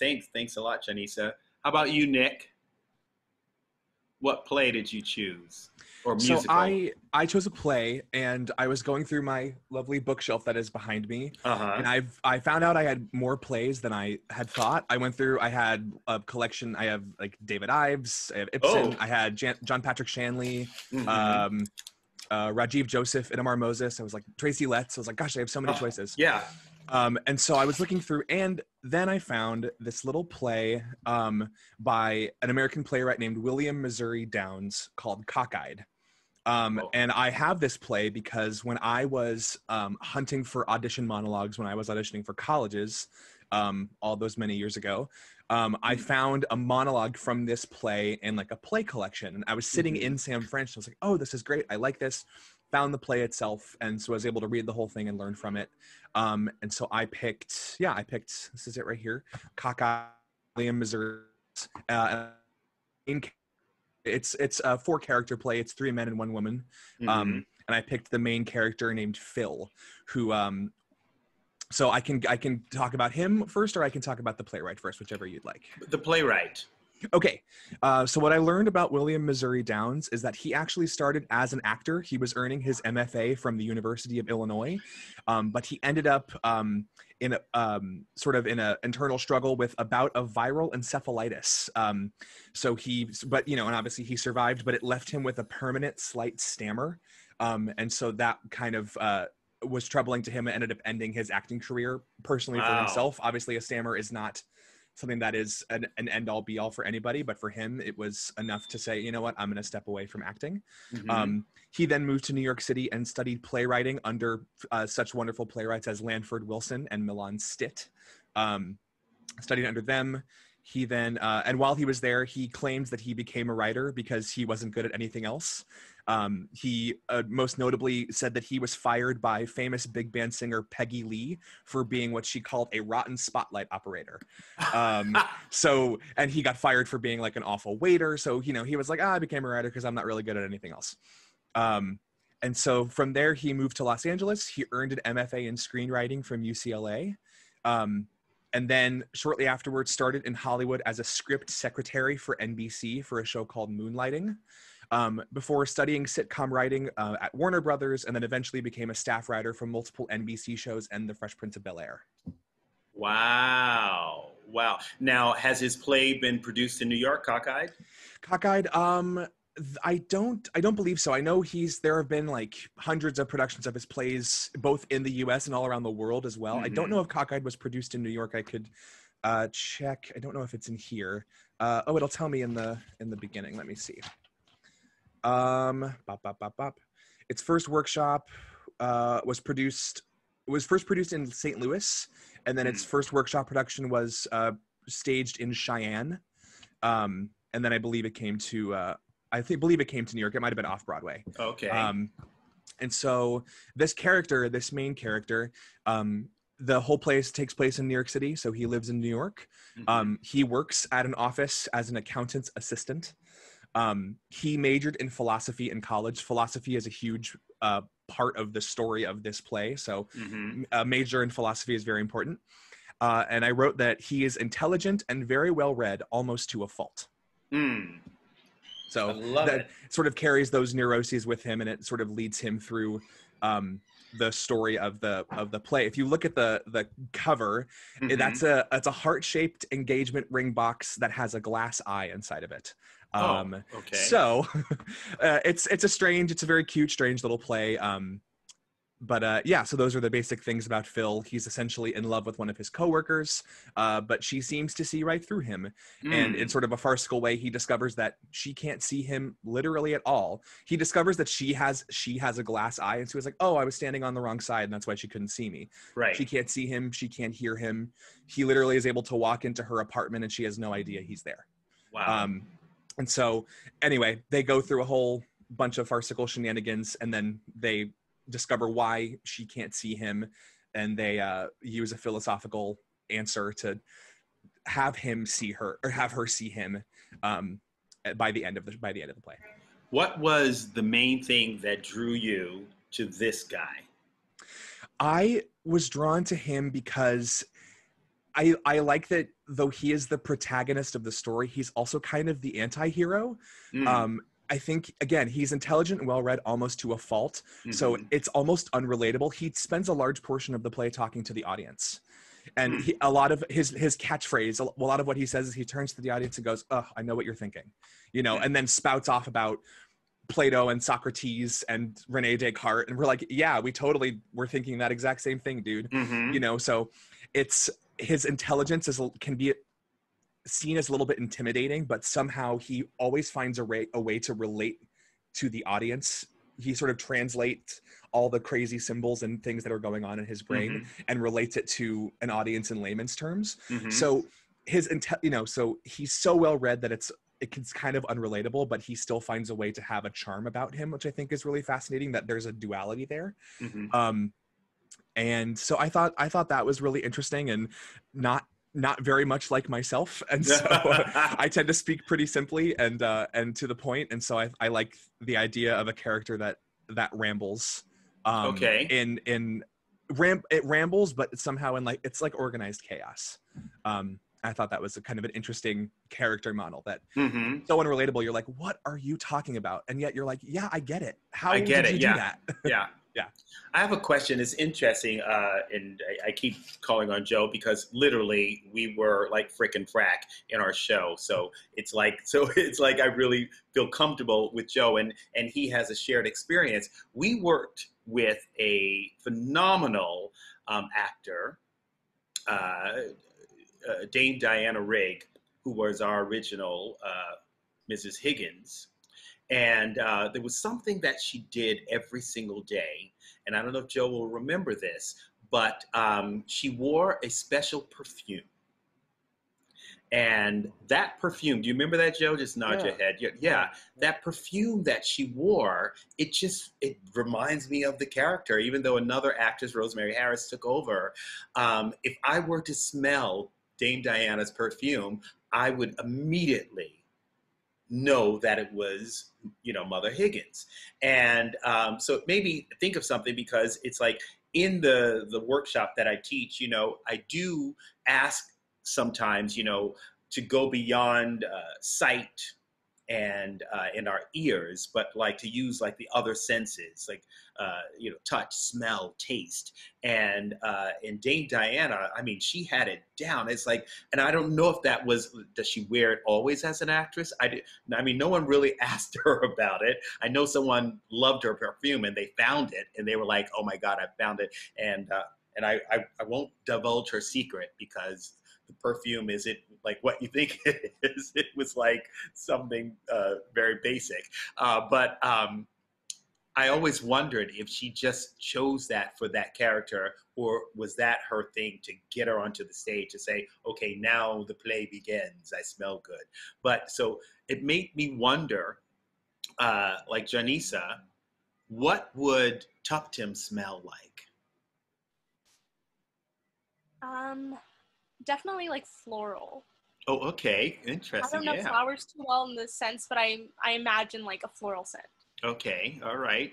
Thanks a lot, Janisa. How about you, Nick? What play did you choose? Or musical? So I chose a play, and I was going through my lovely bookshelf that is behind me, and I found out I had more plays than I had thought. I had a collection. I have like David Ives, I have Ibsen, I had John Patrick Shanley, Rajiv Joseph, Itamar Moses. I was like Tracy Letts. I was like, gosh, I have so many choices. Yeah. And so I was looking through, and then I found this little play by an American playwright named William Missouri Downs called Cockeyed. And I have this play because when I was hunting for audition monologues, when I was auditioning for colleges, all those many years ago, I found a monologue from this play in like a play collection. And I was sitting in Sam French. And I was like, oh, this is great. I like this. found the play itself, and so I was able to read the whole thing and learn from it. And so I picked, this is it right here, Cockeye, William, Missouri. It's a 4-character play. It's 3 men and 1 woman. And I picked the main character named Phil, who, so I can talk about him first, or I can talk about the playwright first, whichever you'd like. The playwright. Okay, so what I learned about William Missouri Downs is that he actually started as an actor. He was earning his MFA from the University of Illinois, but he ended up in a sort of in an internal struggle with a bout of viral encephalitis. But and obviously he survived, but it left him with a permanent slight stammer, and so that kind of was troubling to him and ended up ending his acting career personally for himself. Obviously, a stammer is not something that is an end-all be-all for anybody, but for him it was enough to say, you know what, I'm going to step away from acting. He then moved to New York City and studied playwriting under such wonderful playwrights as Lanford Wilson and Milan Stitt. Studied under them. He then, and while he was there, he claims that he became a writer because he wasn't good at anything else. He most notably said that he was fired by famous big band singer Peggy Lee for being what she called a rotten spotlight operator. And he got fired for being like an awful waiter. So, he was like, I became a writer because I'm not really good at anything else. And so from there, he moved to Los Angeles. He earned an MFA in screenwriting from UCLA. And then shortly afterwards started in Hollywood as a script secretary for NBC for a show called Moonlighting, before studying sitcom writing at Warner Brothers, and then eventually became a staff writer for multiple NBC shows and The Fresh Prince of Bel-Air. Wow. Now, has his play been produced in New York, Cockeyed? Cockeyed, I don't believe so. I know there have been like hundreds of productions of his plays, both in the US and all around the world as well. I don't know if Cockeyed was produced in New York. I could check. I don't know if it's in here. It'll tell me in the beginning. Let me see. Its first workshop was first produced in St. Louis, and then its first workshop production was staged in Cheyenne, and then I believe it came to New York. It might have been off Broadway. Okay. And so this main character, the whole place takes place in New York City. So he lives in New York. He works at an office as an accountant's assistant. He majored in philosophy in college. Philosophy is a huge part of the story of this play. So a major in philosophy is very important. And I wrote that he is intelligent and very well read, almost to a fault. So that sort of carries those neuroses with him, and it sort of leads him through the story of the play. If you look at the cover, that's a heart-shaped engagement ring box that has a glass eye inside of it. Okay. So it's a very cute, strange little play. So those are the basic things about Phil. He's essentially in love with one of his coworkers, but she seems to see right through him. And in sort of a farcical way, he discovers that she can't see him literally at all. He discovers that she has a glass eye, and so he's like, oh, I was standing on the wrong side, and that's why she couldn't see me. Right. She can't see him. She can't hear him. He literally is able to walk into her apartment, and she has no idea he's there. Wow. And so anyway, they go through a whole bunch of farcical shenanigans, and then they discover why she can't see him, and they use a philosophical answer to have him see her, or have her see him by the end of the play. What was the main thing that drew you to this guy? I was drawn to him because I like that though he is the protagonist of the story, he's also kind of the anti-hero. I think, again, he's intelligent and well-read almost to a fault. So it's almost unrelatable. He spends a large portion of the play talking to the audience. And a lot of his catchphrase, a lot of what he says is he turns to the audience and goes, oh, I know what you're thinking, and then spouts off about Plato and Socrates and Rene Descartes. And we're like, yeah, we're thinking that exact same thing, dude. So it's, his intelligence can be seen as a little bit intimidating, but somehow he always finds a way to relate to the audience. He sort of translates all the crazy symbols and things that are going on in his brain and relates it to an audience in layman's terms. So so he's so well read that it's it's kind of unrelatable, but he still finds a way to have a charm about him, which I think is really fascinating, that there's a duality there. And so I thought that was really interesting, and not very much like myself, and so I tend to speak pretty simply and to the point, and so I like the idea of a character that rambles. It rambles, but it's somehow it's like organized chaos. I thought that was a kind of an interesting character model that so unrelatable. You're like, what are you talking about? And yet you're like, yeah, I get it. How did you do that? Yeah. I have a question. It's interesting, and I keep calling on Joe because literally we were like frickin' frack in our show. So it's like I really feel comfortable with Joe, and he has a shared experience. We worked with a phenomenal actor, Dame Diana Rigg, who was our original Mrs. Higgins. And there was something that she did every single day. And I don't know if Joe will remember this, but she wore a special perfume. And that perfume, do you remember that, Joe? Just nod your head. Yeah, that perfume that she wore, it reminds me of the character, even though another actress, Rosemary Harris, took over. If I were to smell Dame Diana's perfume, I would immediately know that it was, Mother Higgins. And so it made me think of something, because it's like in the workshop that I teach, I do ask sometimes, to go beyond sight and in our ears, but like to use like the other senses, like touch, smell, taste. And Dame Diana, I mean, she had it down. It's like, and I don't know if does she wear it always as an actress? I mean, no one really asked her about it. I know someone loved her perfume and they found it and they were like, oh my God, I found it. And I won't divulge her secret, because the perfume isn't like what you think it is. It was like something very basic. But I always wondered if she just chose that for that character, or was that her thing to get her onto the stage to say, okay, now the play begins, I smell good. But so it made me wonder, like Janisa, what would Tuptim smell like? Definitely like floral. Oh, okay. Interesting. I don't know flowers too well in this sense, but I imagine like a floral scent. Okay. All right.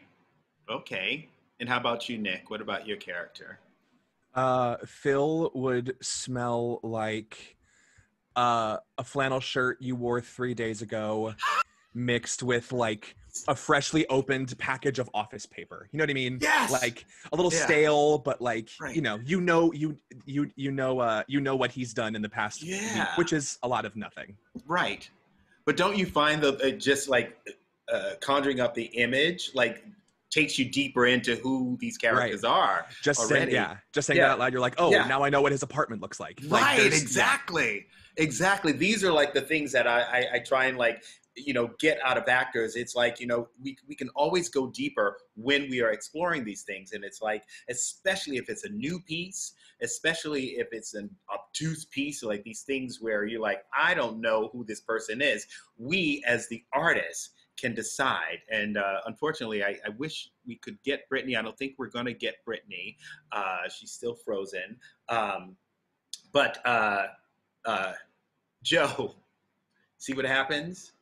Okay. And how about you, Nick? What about your character? Phil would smell like a flannel shirt you wore 3 days ago, mixed with like a freshly opened package of office paper. You know what I mean? Yes. Like a little stale, but like right. you know what he's done in the past week, which is a lot of nothing. Right. But don't you find that just like conjuring up the image like takes you deeper into who these characters are? Just saying that out loud, you're like, oh, now I know what his apartment looks like. Right. Exactly. These are like the things that I try and like, get out of actors. It's like, we can always go deeper when we are exploring these things. And it's like, especially if it's a new piece, especially if it's an obtuse piece, like these things where you're like, I don't know who this person is. We, as the artists, can decide. And unfortunately, I wish we could get Brittany. I don't think we're going to get Brittany. She's still frozen. But Joe, see what happens?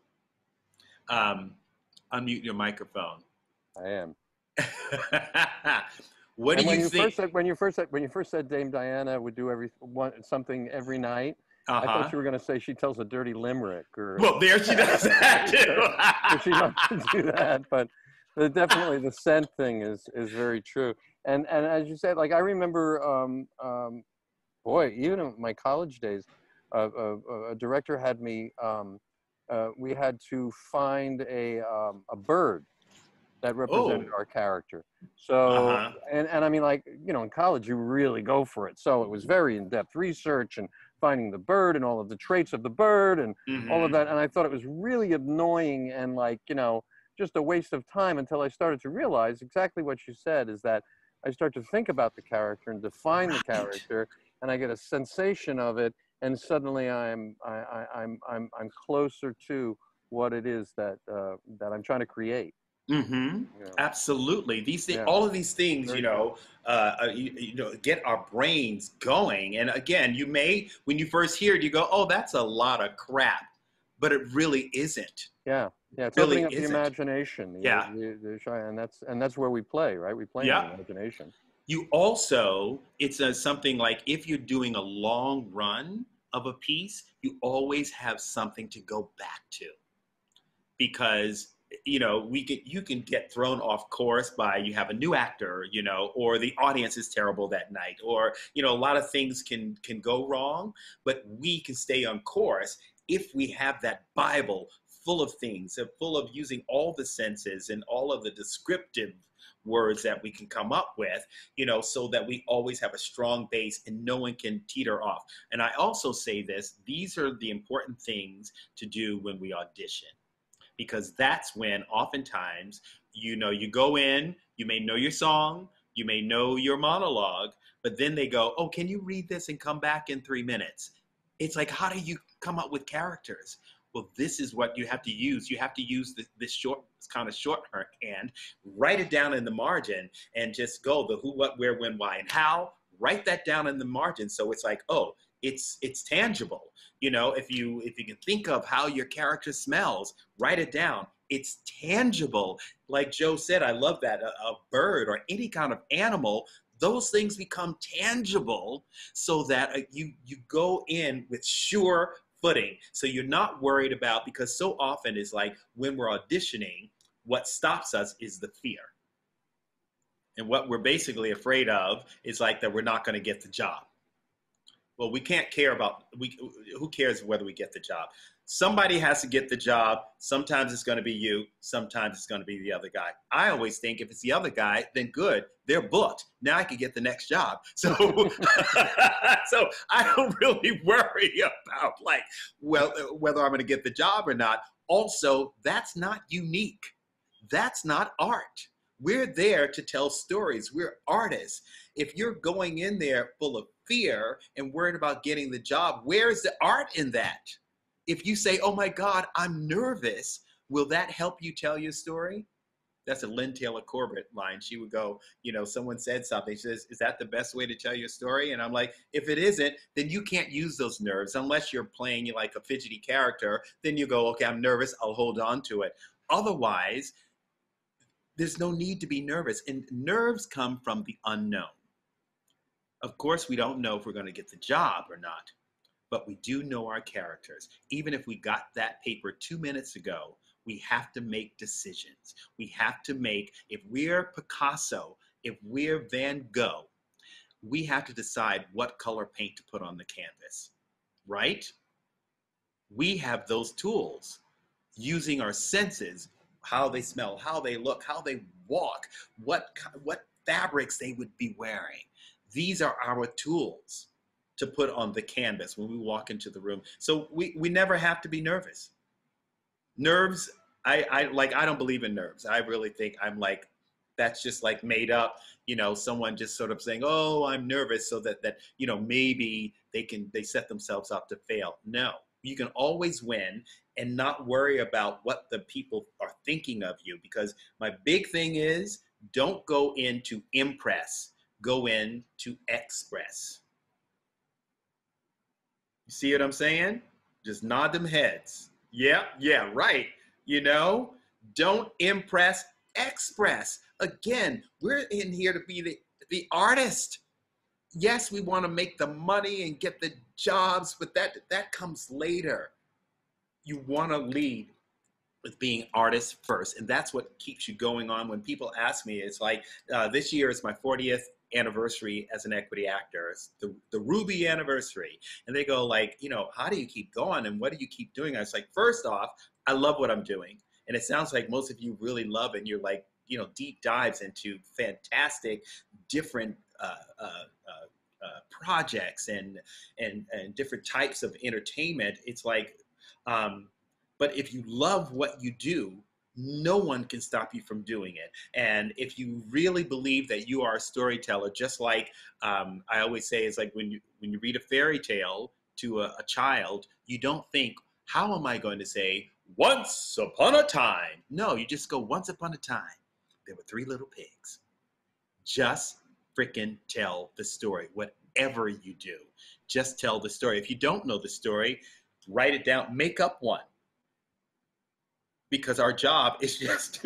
Unmute your microphone. I am. What do you think? When you first said Dame Diana would do something every night, I thought you were going to say she tells a dirty limerick. Well, there she does that too. She doesn't do that, but definitely the scent thing is very true. And as you said, like I remember, even in my college days, a director had me. We had to find a bird that represented our character. So, and I mean, like, in college, you really go for it. So it was very in-depth research and finding the bird and all of the traits of the bird and all of that. And I thought it was really annoying and like, just a waste of time until I started to realize exactly what you said, is that I start to think about the character and define the character, and I get a sensation of it. and suddenly I'm closer to what it is that that I'm trying to create. Mm-hmm. You know? Absolutely. These things, Yeah. all of these things, Very you know, get our brains going. And again, you may, when you first hear it, you go, "Oh, that's a lot of crap," but it really isn't. Yeah, yeah. It's Really opening up the isn't. imagination. Yeah. And that's where we play, right? We play Yeah. on imagination. You also, it's something like if you're doing a long run of a piece, you always have something to go back to, because you know you can get thrown off course by you have a new actor, you know, or the audience is terrible that night, or you know a lot of things can go wrong, but we can stay on course if we have that Bible full of things, full of using all the senses and all of the descriptive words that we can come up with, you know, so that we always have a strong base and no one can teeter off. And I also say this, these are the important things to do when we audition, because that's when oftentimes, you know, you go in, you may know your song, you may know your monologue, but then they go, "Oh, can you read this and come back in 3 minutes?" It's like, how do you come up with characters? Well, this is what you have to use. You have to use this short, kind of shorthand, write it down in the margin, and just go the who, what, where, when, why, and how. Write that down in the margin, so it's like, oh, it's tangible. You know, if you can think of how your character smells, write it down. It's tangible. Like Joe said, I love that. A bird or any kind of animal, those things become tangible, so that you go in with sure footing. So you're not worried about, because so often it's like when we're auditioning, what stops us is the fear. And what we're basically afraid of is like that we're not going to get the job. Well, we can't care about, who cares whether we get the job? Somebody has to get the job. Sometimes it's going to be you. Sometimes it's going to be the other guy. I always think if it's the other guy, then good, they're booked. Now I can get the next job. So, so I don't really worry about like, well, whether I'm going to get the job or not. Also, that's not unique. That's not art. We're there to tell stories. We're artists. If you're going in there full of fear and worried about getting the job, where's the art in that? If you say, "Oh my God, I'm nervous," will that help you tell your story? That's a Lynn Taylor Corbett line. She would go, you know, someone said something. She says, "Is that the best way to tell your story?" And I'm like, if it isn't, then you can't use those nerves unless you're playing like a fidgety character. Then you go, "Okay, I'm nervous. I'll hold on to it." Otherwise, there's no need to be nervous. And nerves come from the unknown. Of course, we don't know if we're going to get the job or not, but we do know our characters. Even if we got that paper 2 minutes ago, we have to make decisions. We have to make, if we're Picasso, if we're Van Gogh, we have to decide what color paint to put on the canvas, right? We have those tools using our senses, how they smell, how they look, how they walk, what fabrics they would be wearing. These are our tools to put on the canvas when we walk into the room. So we never have to be nervous. Nerves, I don't believe in nerves. I really think I'm like, that's just like made up, you know, someone just sort of saying, "Oh, I'm nervous," so that you know, maybe they set themselves up to fail. No, you can always win and not worry about what the people are thinking of you, because my big thing is, don't go in to impress, go in to express. You see what I'm saying? Just nod them heads. Yeah, right. You know, don't impress, express. Again, we're in here to be the artist. Yes, we want to make the money and get the jobs, but that comes later. You want to lead with being artists first, and that's what keeps you going on. When people ask me, it's like, this year is my 40th anniversary as an equity actor. It's the Ruby anniversary. And they go like, you know, how do you keep going and what do you keep doing? I was like, first off, I love what I'm doing. And it sounds like most of you really love it. And you're like, you know, deep dives into fantastic, different projects and different types of entertainment. It's like, but if you love what you do, no one can stop you from doing it. And if you really believe that you are a storyteller, just like I always say, it's like when you read a fairy tale, to a child, you don't think, how am I going to say, once upon a time? No, you just go, once upon a time, there were 3 little pigs. Just freaking tell the story. Whatever you do, just tell the story. If you don't know the story, write it down, make up one. Because our job is just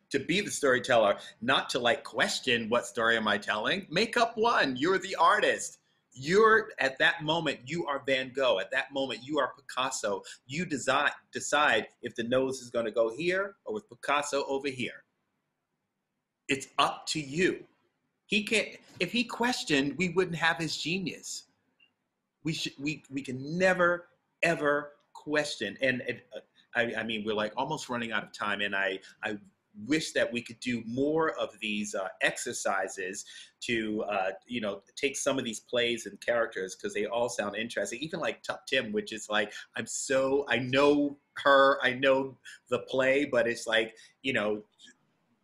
to be the storyteller, not to like question what story am I telling. Make up one. You're the artist. You're at that moment, you are Van Gogh. At that moment, you are Picasso. You decide if the nose is going to go here or with Picasso over here. It's up to you. He can't. If he questioned, we wouldn't have his genius. We can never ever question. And I mean, we're like almost running out of time, and I wish that we could do more of these exercises to, you know, take some of these plays and characters, because they all sound interesting. Even like Tup Tim, which is like, I know her, I know the play, but it's like, you know,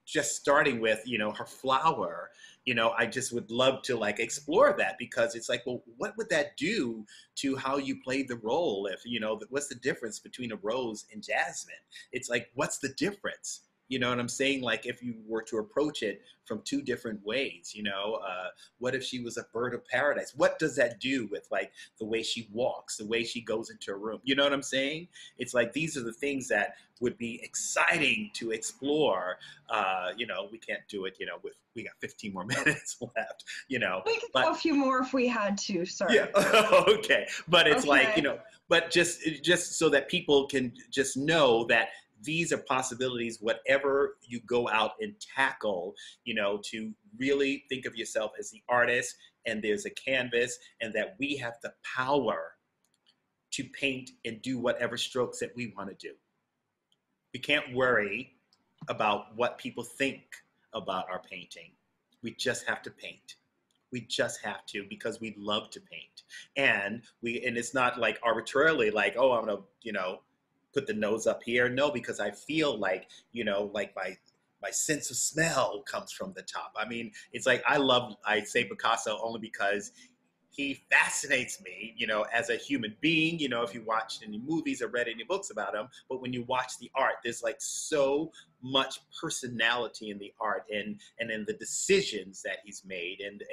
just starting with, you know, her flower, you know, I just would love to like explore that, because it's like, well, what would that do to how you played the role? If, you know, what's the difference between a rose and Jasmine? It's like, what's the difference? You know what I'm saying? Like, if you were to approach it from 2 different ways, you know, what if she was a bird of paradise? What does that do with like the way she walks, the way she goes into a room? You know what I'm saying? It's like, these are the things that would be exciting to explore. You know, we can't do it, you know, we got 15 more minutes left, you know. We could go a few more if we had to, sorry. Yeah, okay. But it's like, you know, but just so that people can just know that these are possibilities, whatever you go out and tackle, you know, to really think of yourself as the artist, and there's a canvas, and that we have the power to paint and do whatever strokes that we want to do. We can't worry about what people think about our painting. We just have to paint. We just have to, because we love to paint. And it's not like arbitrarily like, oh, I'm gonna, you know, put the nose up here. No, because I feel like, you know, like my sense of smell comes from the top. I mean, it's like, I say Picasso only because he fascinates me, you know, as a human being. You know, if you watched any movies or read any books about him, but when you watch the art, there's like so much personality in the art, and in the decisions that he's made, and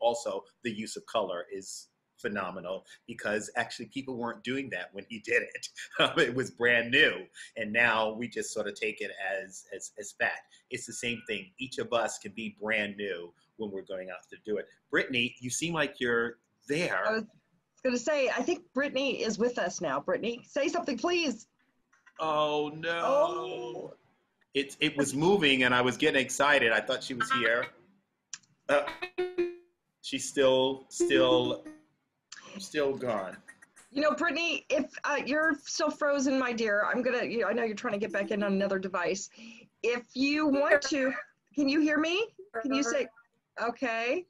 also the use of color is phenomenal, because actually people weren't doing that when he did it. It was brand new, and now we just sort of take it as fact. It's the same thing. Each of us can be brand new when we're going out to do it. Brittany, you seem like you're there. I was going to say, I think Brittany is with us now. Brittany, say something, please. Oh no! Oh. It was moving, and I was getting excited. I thought she was here. She's still gone. You know, Brittany, if you're still frozen, my dear, I'm gonna. I know you're trying to get back in on another device. If you want to, can you hear me? Can you say, okay?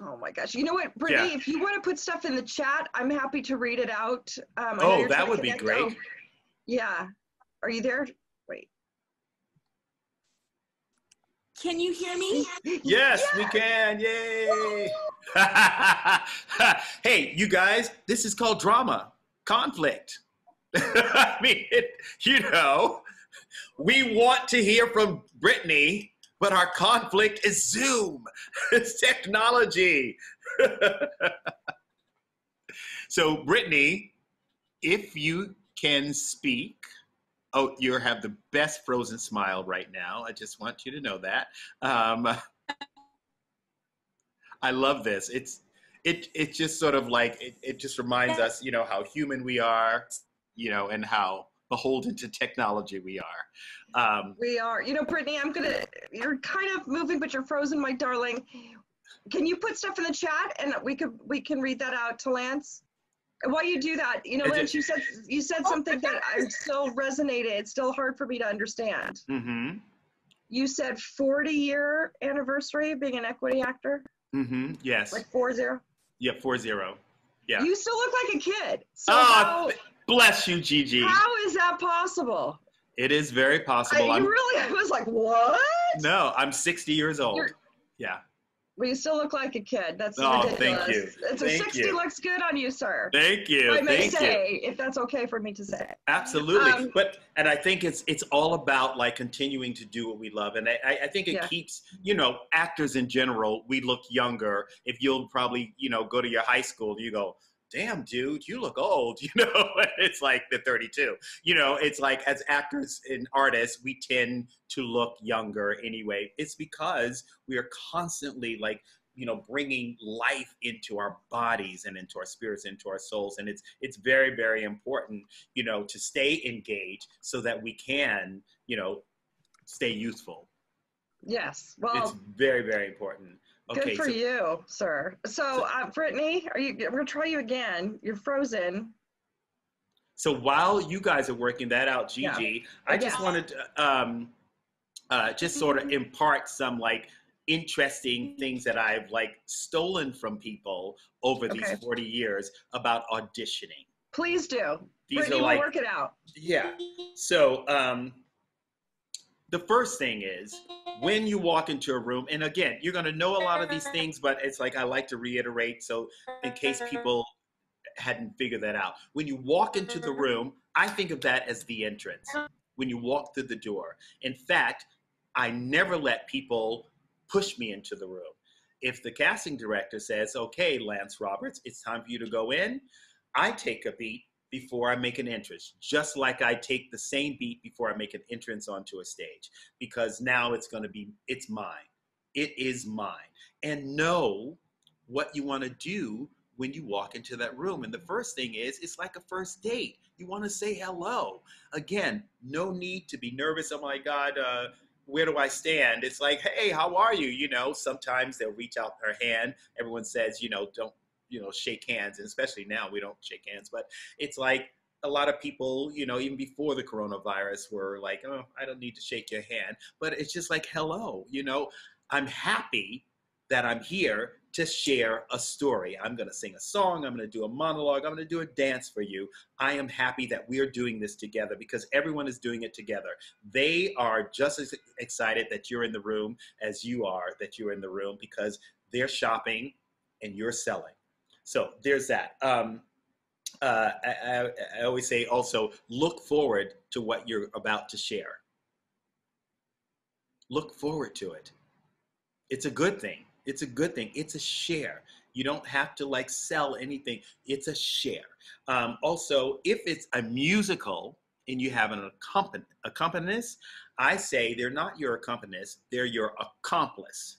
Oh my gosh! You know what, Brittany? Yeah. If you want to put stuff in the chat, I'm happy to read it out. Oh, that would be great. Oh, yeah. Are you there? Wait. Can you hear me? Yes, yeah. We can. Yay! Hey, you guys, this is called drama, conflict. I mean, you know, we want to hear from Brittany, but our conflict is Zoom. It's technology. So, Brittany, if you can speak. Oh, you have the best frozen smile right now. I just want you to know that. I love this. It's just sort of like, it just reminds us, you know, how human we are, you know, and how beholden to technology we are. We are. You know, Brittany, you're kind of moving, but you're frozen, my darling. Can you put stuff in the chat, and we can read that out to Lance? While you do that, you know, Lance, you said something that I still resonated. It's still hard for me to understand. Mm-hmm. You said 40-year anniversary of being an equity actor? Mm-hmm. Yes. Like 40? Yeah, 40. Yeah. You still look like a kid. So bless you, Gigi. How is that possible? It is very possible. I was like, what? No, I'm 60 years old. Yeah. Well, you still look like a kid. That's Oh, ridiculous. thank you. It's a Thank 60 you. looks good on you, sir. Thank you. I may Thank you. say, if that's okay for me to say. Absolutely. And I think it's all about like continuing to do what we love. And I think it Yeah. keeps, actors in general, we look younger. If you'll probably, go to your high school, you go, damn, dude, you look old, it's like the 32, it's like as actors and artists, we tend to look younger anyway. It's because we are constantly like, bringing life into our bodies and into our spirits, into our souls. And it's very, very important, to stay engaged so that we can, stay youthful. Yes. Well, it's very, very important. Okay, good for you, sir. So, Brittany, we're going to try you again. You're frozen. So while you guys are working that out, Gigi, I just wanted to just sort of impart some like interesting things that I've like stolen from people over these 40 years about auditioning. Please do. These Brittany, are like, we'll work it out. Yeah. So the first thing is when you walk into a room, and again, you're going to know a lot of these things, but it's like I like to reiterate, so in case people hadn't figured that out. When you walk into the room, I think of that as the entrance. When you walk through the door. In fact, I never let people push me into the room. If the casting director says, okay, Lance Roberts, it's time for you to go in, I take a beat before I make an entrance, just like I take the same beat before I make an entrance onto a stage, because now it's mine. It is mine. And know what you want to do when you walk into that room. And the first thing is, it's like a first date. You want to say hello. Again, no need to be nervous. Oh my God, where do I stand? It's like, hey, how are you? Sometimes they'll reach out their hand. Everyone says, don't, shake hands. And especially now, we don't shake hands. But it's like a lot of people, even before the coronavirus were like, oh, I don't need to shake your hand. But it's just like, hello, I'm happy that I'm here to share a story. I'm going to sing a song. I'm going to do a monologue. I'm going to do a dance for you. I am happy that we are doing this together because everyone is doing it together. They are just as excited that you're in the room as you are that you're in the room because they're shopping and you're selling. So there's that. I always say also, look forward to what you're about to share. Look forward to it. It's a good thing. It's a good thing. It's a share. You don't have to like sell anything. It's a share. Also, if it's a musical and you have an accompanist, I say they're not your accompanist, they're your accomplice.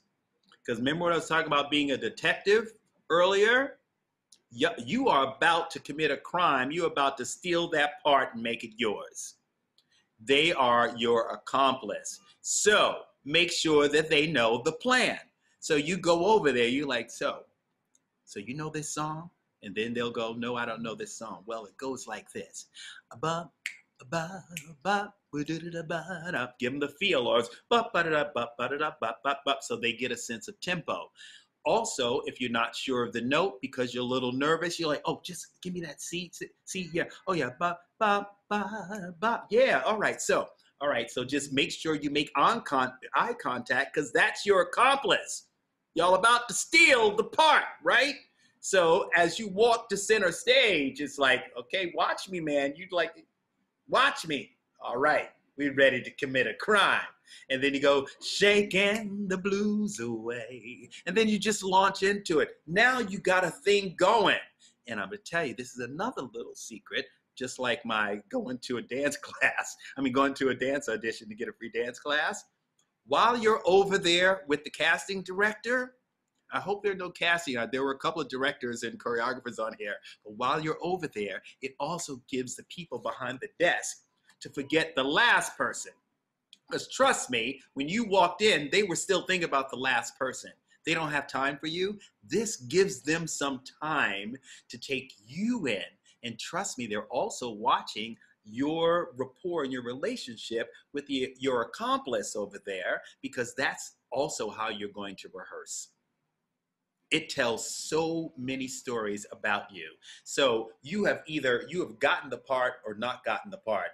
Because remember what I was talking about being a detective earlier? You are about to commit a crime. You're about to steal that part and make it yours. They are your accomplice. So make sure that they know the plan. So you go over there, you're like, so you know this song? And then they'll go, no, I don't know this song. Well, it goes like this. Give them the feel, or so they get a sense of tempo. Also, if you're not sure of the note because you're a little nervous, you're like, oh, just give me that C here. Oh yeah, ba ba ba ba. Yeah, all right. So just make sure you make eye contact because that's your accomplice. Y'all about to steal the part, right? So as you walk to center stage, it's like, okay, watch me, man. You'd like, watch me. All right, we're ready to commit a crime. And then you go, shaking the blues away. And then you just launch into it. Now you got a thing going. And I'm going to tell you, this is another little secret, just like my going to a dance audition to get a free dance class. While you're over there with the casting director, I hope there are no casting. There were a couple of directors and choreographers on here. But while you're over there, it also gives the people behind the desk to forget the last person. Because trust me, when you walked in, they were still thinking about the last person. They don't have time for you. This gives them some time to take you in. And trust me, they're also watching your rapport and your relationship with your accomplice over there, because that's also how you're going to rehearse. It tells so many stories about you. So you have gotten the part or not gotten the part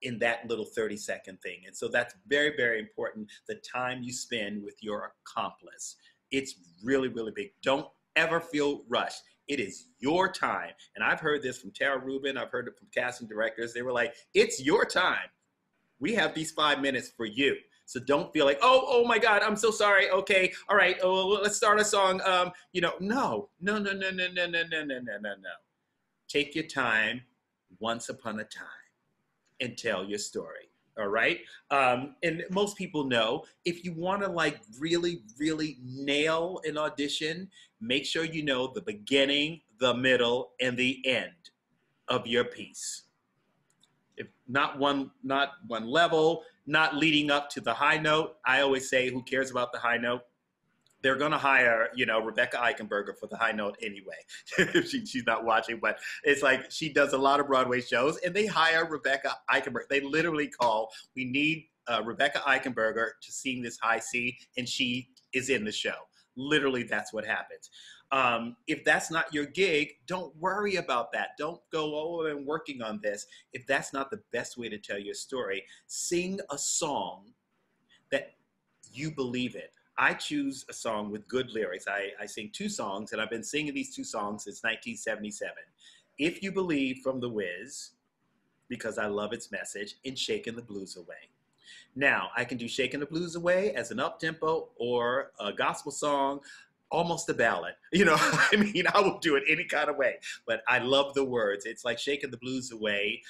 in that little 30-second thing. And so that's very, very important, the time you spend with your accomplice. It's really, really big. Don't ever feel rushed. It is your time. And I've heard this from Tara Rubin. I've heard it from casting directors. They were like, it's your time. We have these 5 minutes for you. So don't feel like, oh my God, I'm so sorry. Okay, all right, let's start a song. No. Take your time, once upon a time, and tell your story. All right. And most people know, if you want to like really, really nail an audition, make sure you know the beginning, the middle, and the end of your piece. If not one level, not leading up to the high note. I always say, who cares about the high note? They're going to hire, Rebecca Eichenberger for the high note anyway. She's not watching, but it's like she does a lot of Broadway shows, and they hire Rebecca Eichenberger. They literally call, we need Rebecca Eichenberger to sing this high C, and she is in the show. Literally, that's what happens. If that's not your gig, don't worry about that. Don't go, I'm working on this. If that's not the best way to tell your story, sing a song that you believe in. I choose a song with good lyrics. I sing 2 songs, and I've been singing these 2 songs since 1977. If You Believe from The Wiz, because I love its message, and Shaking the Blues Away. Now, I can do Shaking the Blues Away as an up-tempo or a gospel song, almost a ballad. I will do it any kind of way, but I love the words. It's like Shaking the Blues Away.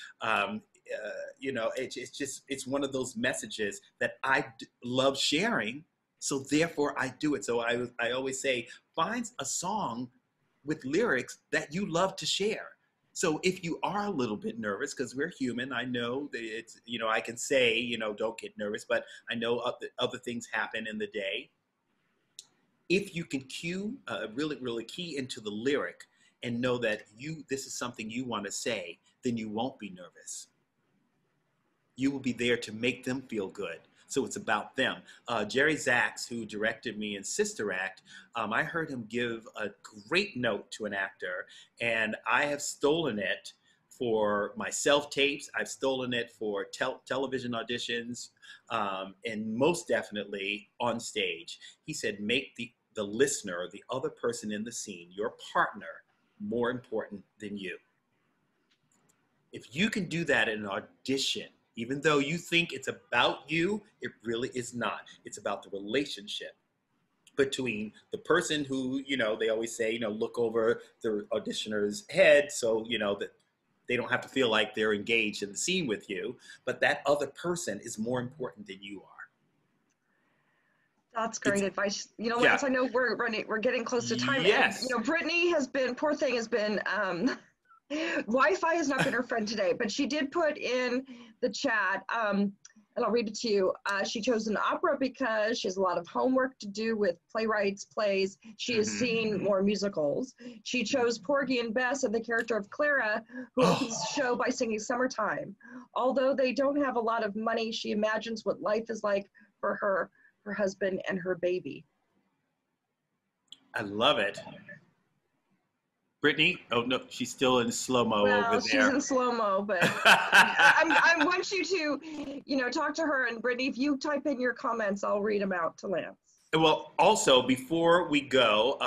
It's one of those messages that I love sharing. So therefore I do it. So I always say, find a song with lyrics that you love to share. So if you are a little bit nervous, because we're human, I know that it's, I can say, don't get nervous, but I know other things happen in the day. If you can really, really key into the lyric and know that this is something you want to say, then you won't be nervous. You will be there to make them feel good. So it's about them. Jerry Zaks, who directed me in Sister Act, I heard him give a great note to an actor, and I have stolen it for my self-tapes. I've stolen it for television auditions, and most definitely on stage. He said, make the listener, the other person in the scene, your partner, more important than you. If you can do that in an audition, even though you think it's about you, it really is not. It's about the relationship between the person who, they always say, look over the auditioner's head so, that they don't have to feel like they're engaged in the scene with you. But that other person is more important than you are. That's great advice. Lance, I know we're getting close to time. Yes. And, Brittany poor thing has been, Wi-Fi has not been her friend today, but she did put in the chat, and I'll read it to you. She chose an opera because she has a lot of homework to do with playwrights, plays. She has seen more musicals. She chose Porgy and Bess and the character of Clara, who opens the show by singing Summertime. Although they don't have a lot of money, she imagines what life is like for her husband, and her baby. I love it. Brittany? Oh, no, she's still in slow-mo over there. She's in slow-mo, but I want you to, talk to her. And Brittany, if you type in your comments, I'll read them out to Lance. Well, also, before we go,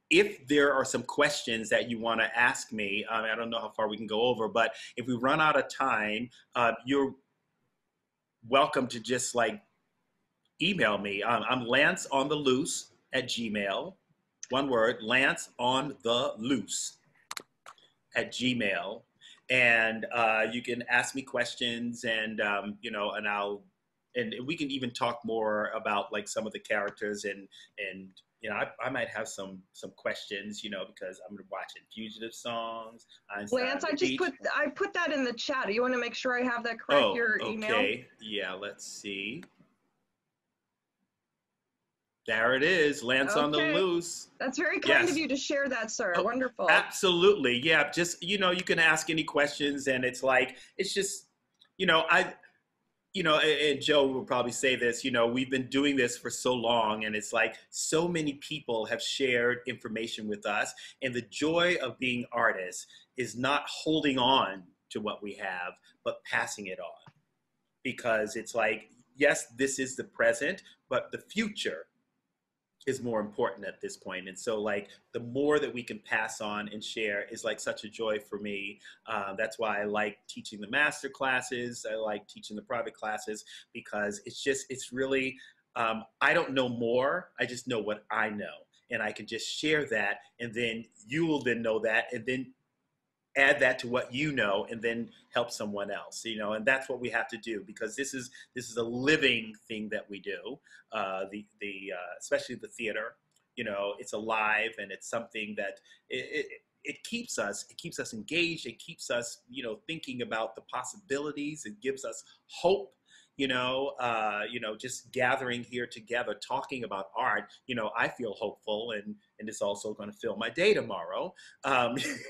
if there are some questions that you want to ask me, I don't know how far we can go over, but if we run out of time, you're welcome to just email me. I'm lanceontheloose@gmail.com. One word, lanceontheloose@gmail.com. And you can ask me questions, and and we can even talk more about some of the characters, and I might have some questions, because I'm watching Fugitive Songs. Lance, I put that in the chat. You want to make sure I have that correct? Your email. Okay. Yeah. Let's see. There it is, Lance on the Loose. That's very kind of you to share that, sir. Wonderful. Absolutely. Yeah. Just, you can ask any questions, and it's just, and Joe will probably say this, we've been doing this for so long, and it's so many people have shared information with us, and the joy of being artists is not holding on to what we have, but passing it on. Because it's yes, this is the present, but the future is more important at this point. And so like the more that we can pass on and share is like such a joy for me. That's why I like teaching the master classes. I like teaching the private classes, because it's really, I don't know more. I just know what I know. And I can just share that. And then you will then know that. And then add that to what you know, and then help someone else, you know. And that's what we have to do, because this is a living thing that we do. Especially the theater, you know, it's alive, and it's something that it keeps us engaged. It keeps us, you know, thinking about the possibilities. It gives us hope. You know, just gathering here together, talking about art, you know, I feel hopeful, and it's also going to fill my day tomorrow,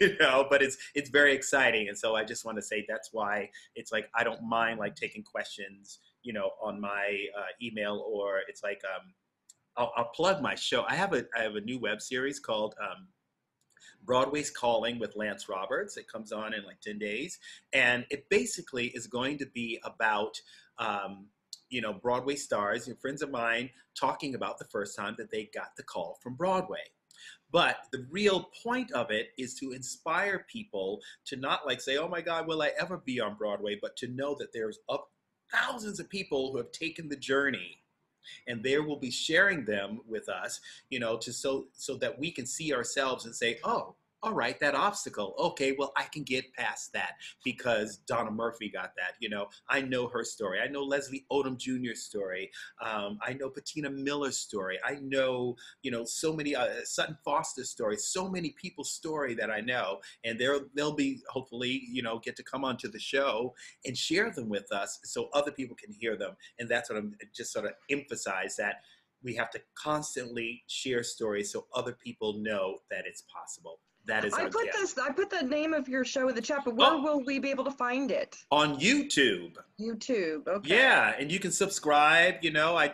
you know, but it's very exciting. And so I just want to say that's why it's like, I don't mind like taking questions, you know, on my email, or it's like, I'll plug my show. I have a new web series called, Broadway's Calling with Lance Roberts. It comes on in like 10 days. And it basically is going to be about, you know, Broadway stars and friends of mine talking about the first time that they got the call from Broadway. But the real point of it is to inspire people to not like say, oh my God, will I ever be on Broadway? But to know that there's thousands of people who have taken the journey, and they will be sharing them with us, you know, so that we can see ourselves and say, oh, all right, that obstacle. Okay, well, I can get past that because Donna Murphy got that. You know, I know her story. I know Leslie Odom Jr.'s story. I know Patina Miller's story. I know, you know, so many Sutton Foster's story. So many people's story that I know, and they'll be hopefully, you know, get to come onto the show and share them with us so other people can hear them. And that's what I'm just sort of emphasize, that we have to constantly share stories so other people know that it's possible. That is our gift. I put the name of your show in the chat, but where will we be able to find it? On YouTube. YouTube, okay. Yeah, and you can subscribe. You know, I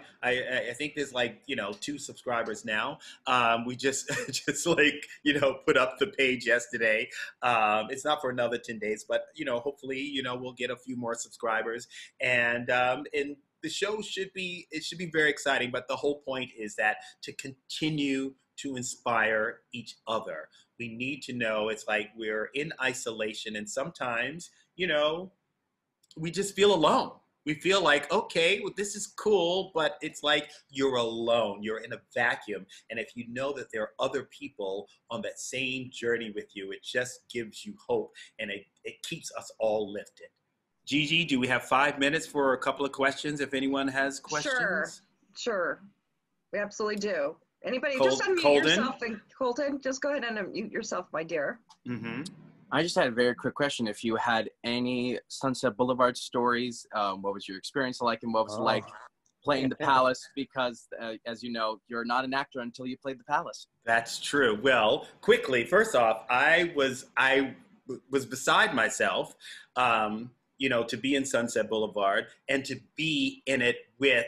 think there's like, you know, 2 subscribers now. We just like, you know, put up the page yesterday. It's not for another 10 days, but you know, hopefully, you know, we'll get a few more subscribers, and the show should be very exciting. But the whole point is that to continue to inspire each other. We need to know it's like we're in isolation, and sometimes, you know, we just feel alone. We feel like, okay, well, this is cool, but it's like you're alone. You're in a vacuum. And if you know that there are other people on that same journey with you, it just gives you hope, and it keeps us all lifted. Gigi, do we have 5 minutes for a couple of questions if anyone has questions? Sure. We absolutely do. Anybody, just unmute yourself. And Colton, just go ahead and unmute yourself, my dear. Mm-hmm. I just had a very quick question. If you had any Sunset Boulevard stories, what was your experience like, and what was it like playing the Palace? Because, as you know, you're not an actor until you played the Palace. That's true. Well, quickly, first off, I was beside myself, you know, to be in Sunset Boulevard and to be in it with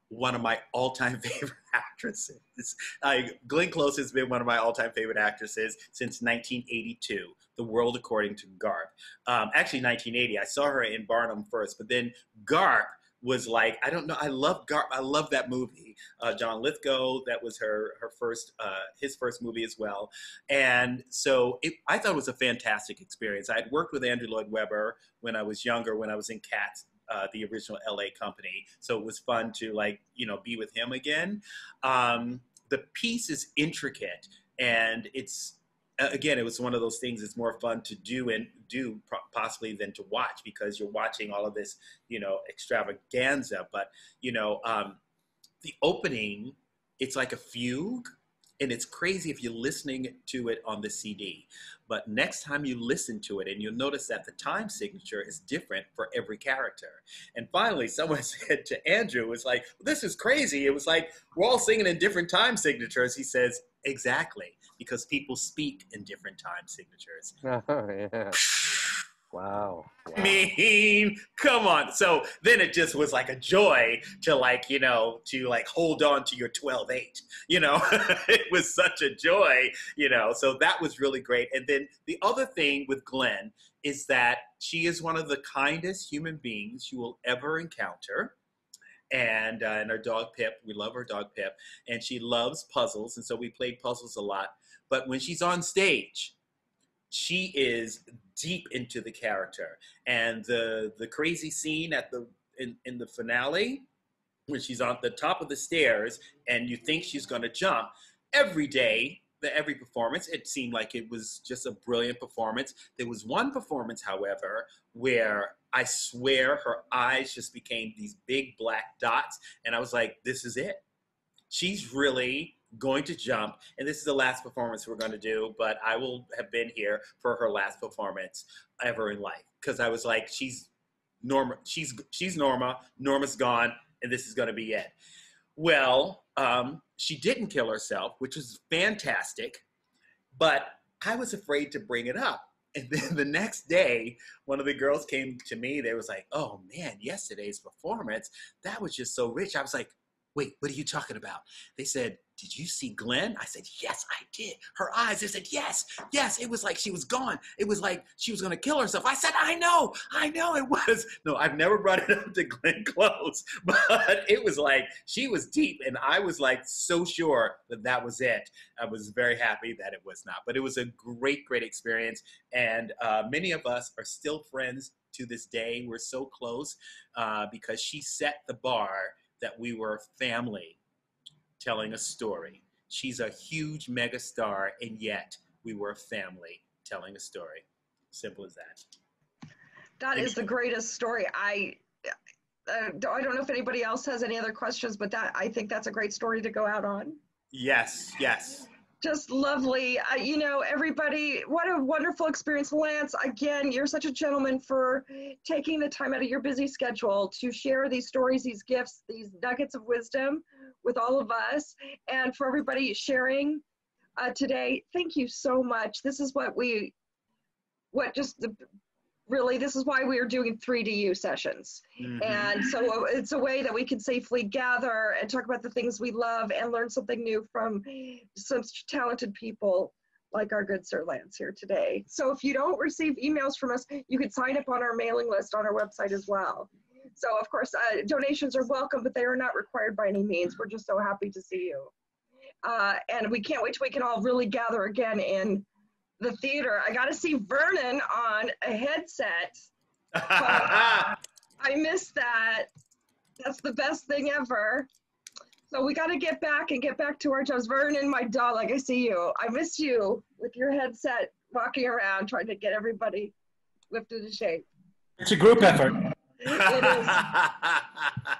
one of my all-time favorite actresses. Glenn Close has been one of my all-time favorite actresses since 1982, The World According to Garp. Actually, 1980. I saw her in Barnum first, but then Garp was like, I don't know, I love Garp. I love that movie. John Lithgow, that was his first movie as well. And so I thought it was a fantastic experience. I had worked with Andrew Lloyd Webber when I was younger, when I was in Cats, the original LA company. So it was fun to, like, you know, be with him again. The piece is intricate, and it's, again, it was one of those things that's more fun to do possibly than to watch, because you're watching all of this, you know, extravaganza. But, you know, the opening, it's like a fugue, and it's crazy if you're listening to it on the CD. But next time you listen to it, and you'll notice that the time signature is different for every character. And finally, someone said to Andrew, it's like, this is crazy. It was like, we're all singing in different time signatures. He says, exactly, because people speak in different time signatures. Oh, yeah. Wow. I mean, come on. So then it just was like a joy to, like, you know, to like hold on to your 12/8, you know. It was such a joy, you know. So that was really great. And then the other thing with Glenn is that she is one of the kindest human beings you will ever encounter. and our dog Pip. We love our dog Pip, and she loves puzzles, and so we played puzzles a lot. But when she's on stage, she is deep into the character. And the crazy scene in the finale, when she's on the top of the stairs and you think she's going to jump, every performance, it seemed like it was just a brilliant performance. There was one performance, however, where I swear her eyes just became these big black dots, and I was like, this is it. She's really going to jump, and this is the last performance we're going to do, but I will have been here for her last performance ever in life, because I was like, she's Norma, Norma's gone, and this is going to be it. Well, she didn't kill herself, which was fantastic, but I was afraid to bring it up. And then the next day, one of the girls came to me. They was like, oh man, yesterday's performance, that was just so rich. I was like, wait, what are you talking about? They said, did you see Glenn? I said, yes, I did. Her eyes, they said, yes. It was like she was gone. It was like she was going to kill herself. I said, I know it was. No, I've never brought it up to Glenn Close, but it was like she was deep, and I was like so sure that was it. I was very happy that it was not, but it was a great experience, and many of us are still friends to this day. We're so close because she set the bar that we were family telling a story. She's a huge mega star, and yet we were a family telling a story. Simple as that. That is the greatest story. I don't know if anybody else has any other questions, but I think that's a great story to go out on. Yes. Just lovely. You know, everybody, what a wonderful experience. Lance, again, you're such a gentleman for taking the time out of your busy schedule to share these stories, these gifts, these nuggets of wisdom with all of us, and for everybody sharing today. Thank you so much. This is this is why we are doing 3D+U sessions. Mm-hmm. And so it's a way that we can safely gather and talk about the things we love and learn something new from some talented people like our good Sir Lance here today. So if you don't receive emails from us, you can sign up on our mailing list on our website as well. So of course, donations are welcome, but they are not required by any means. We're just so happy to see you. And we can't wait till we can all really gather again in the theater. I got to see Vernon on a headset. I missed that. That's the best thing ever. So we got to get back to our jobs. Vernon, my dog, like I see you. I miss you with your headset walking around trying to get everybody lifted to shape. It's a group effort. It is.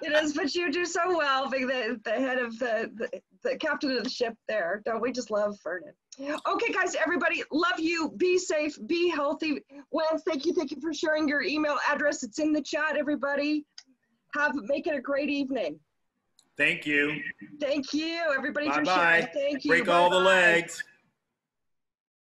It is, but you do so well being the head of the captain of the ship there. Don't we just love Vernon? Okay, guys, everybody, love you. Be safe, be healthy. Lance, thank you for sharing your email address. It's in the chat, everybody. Make it a great evening. Thank you. Thank you, everybody, Bye-bye. for sharing. Thank you. Break all the legs.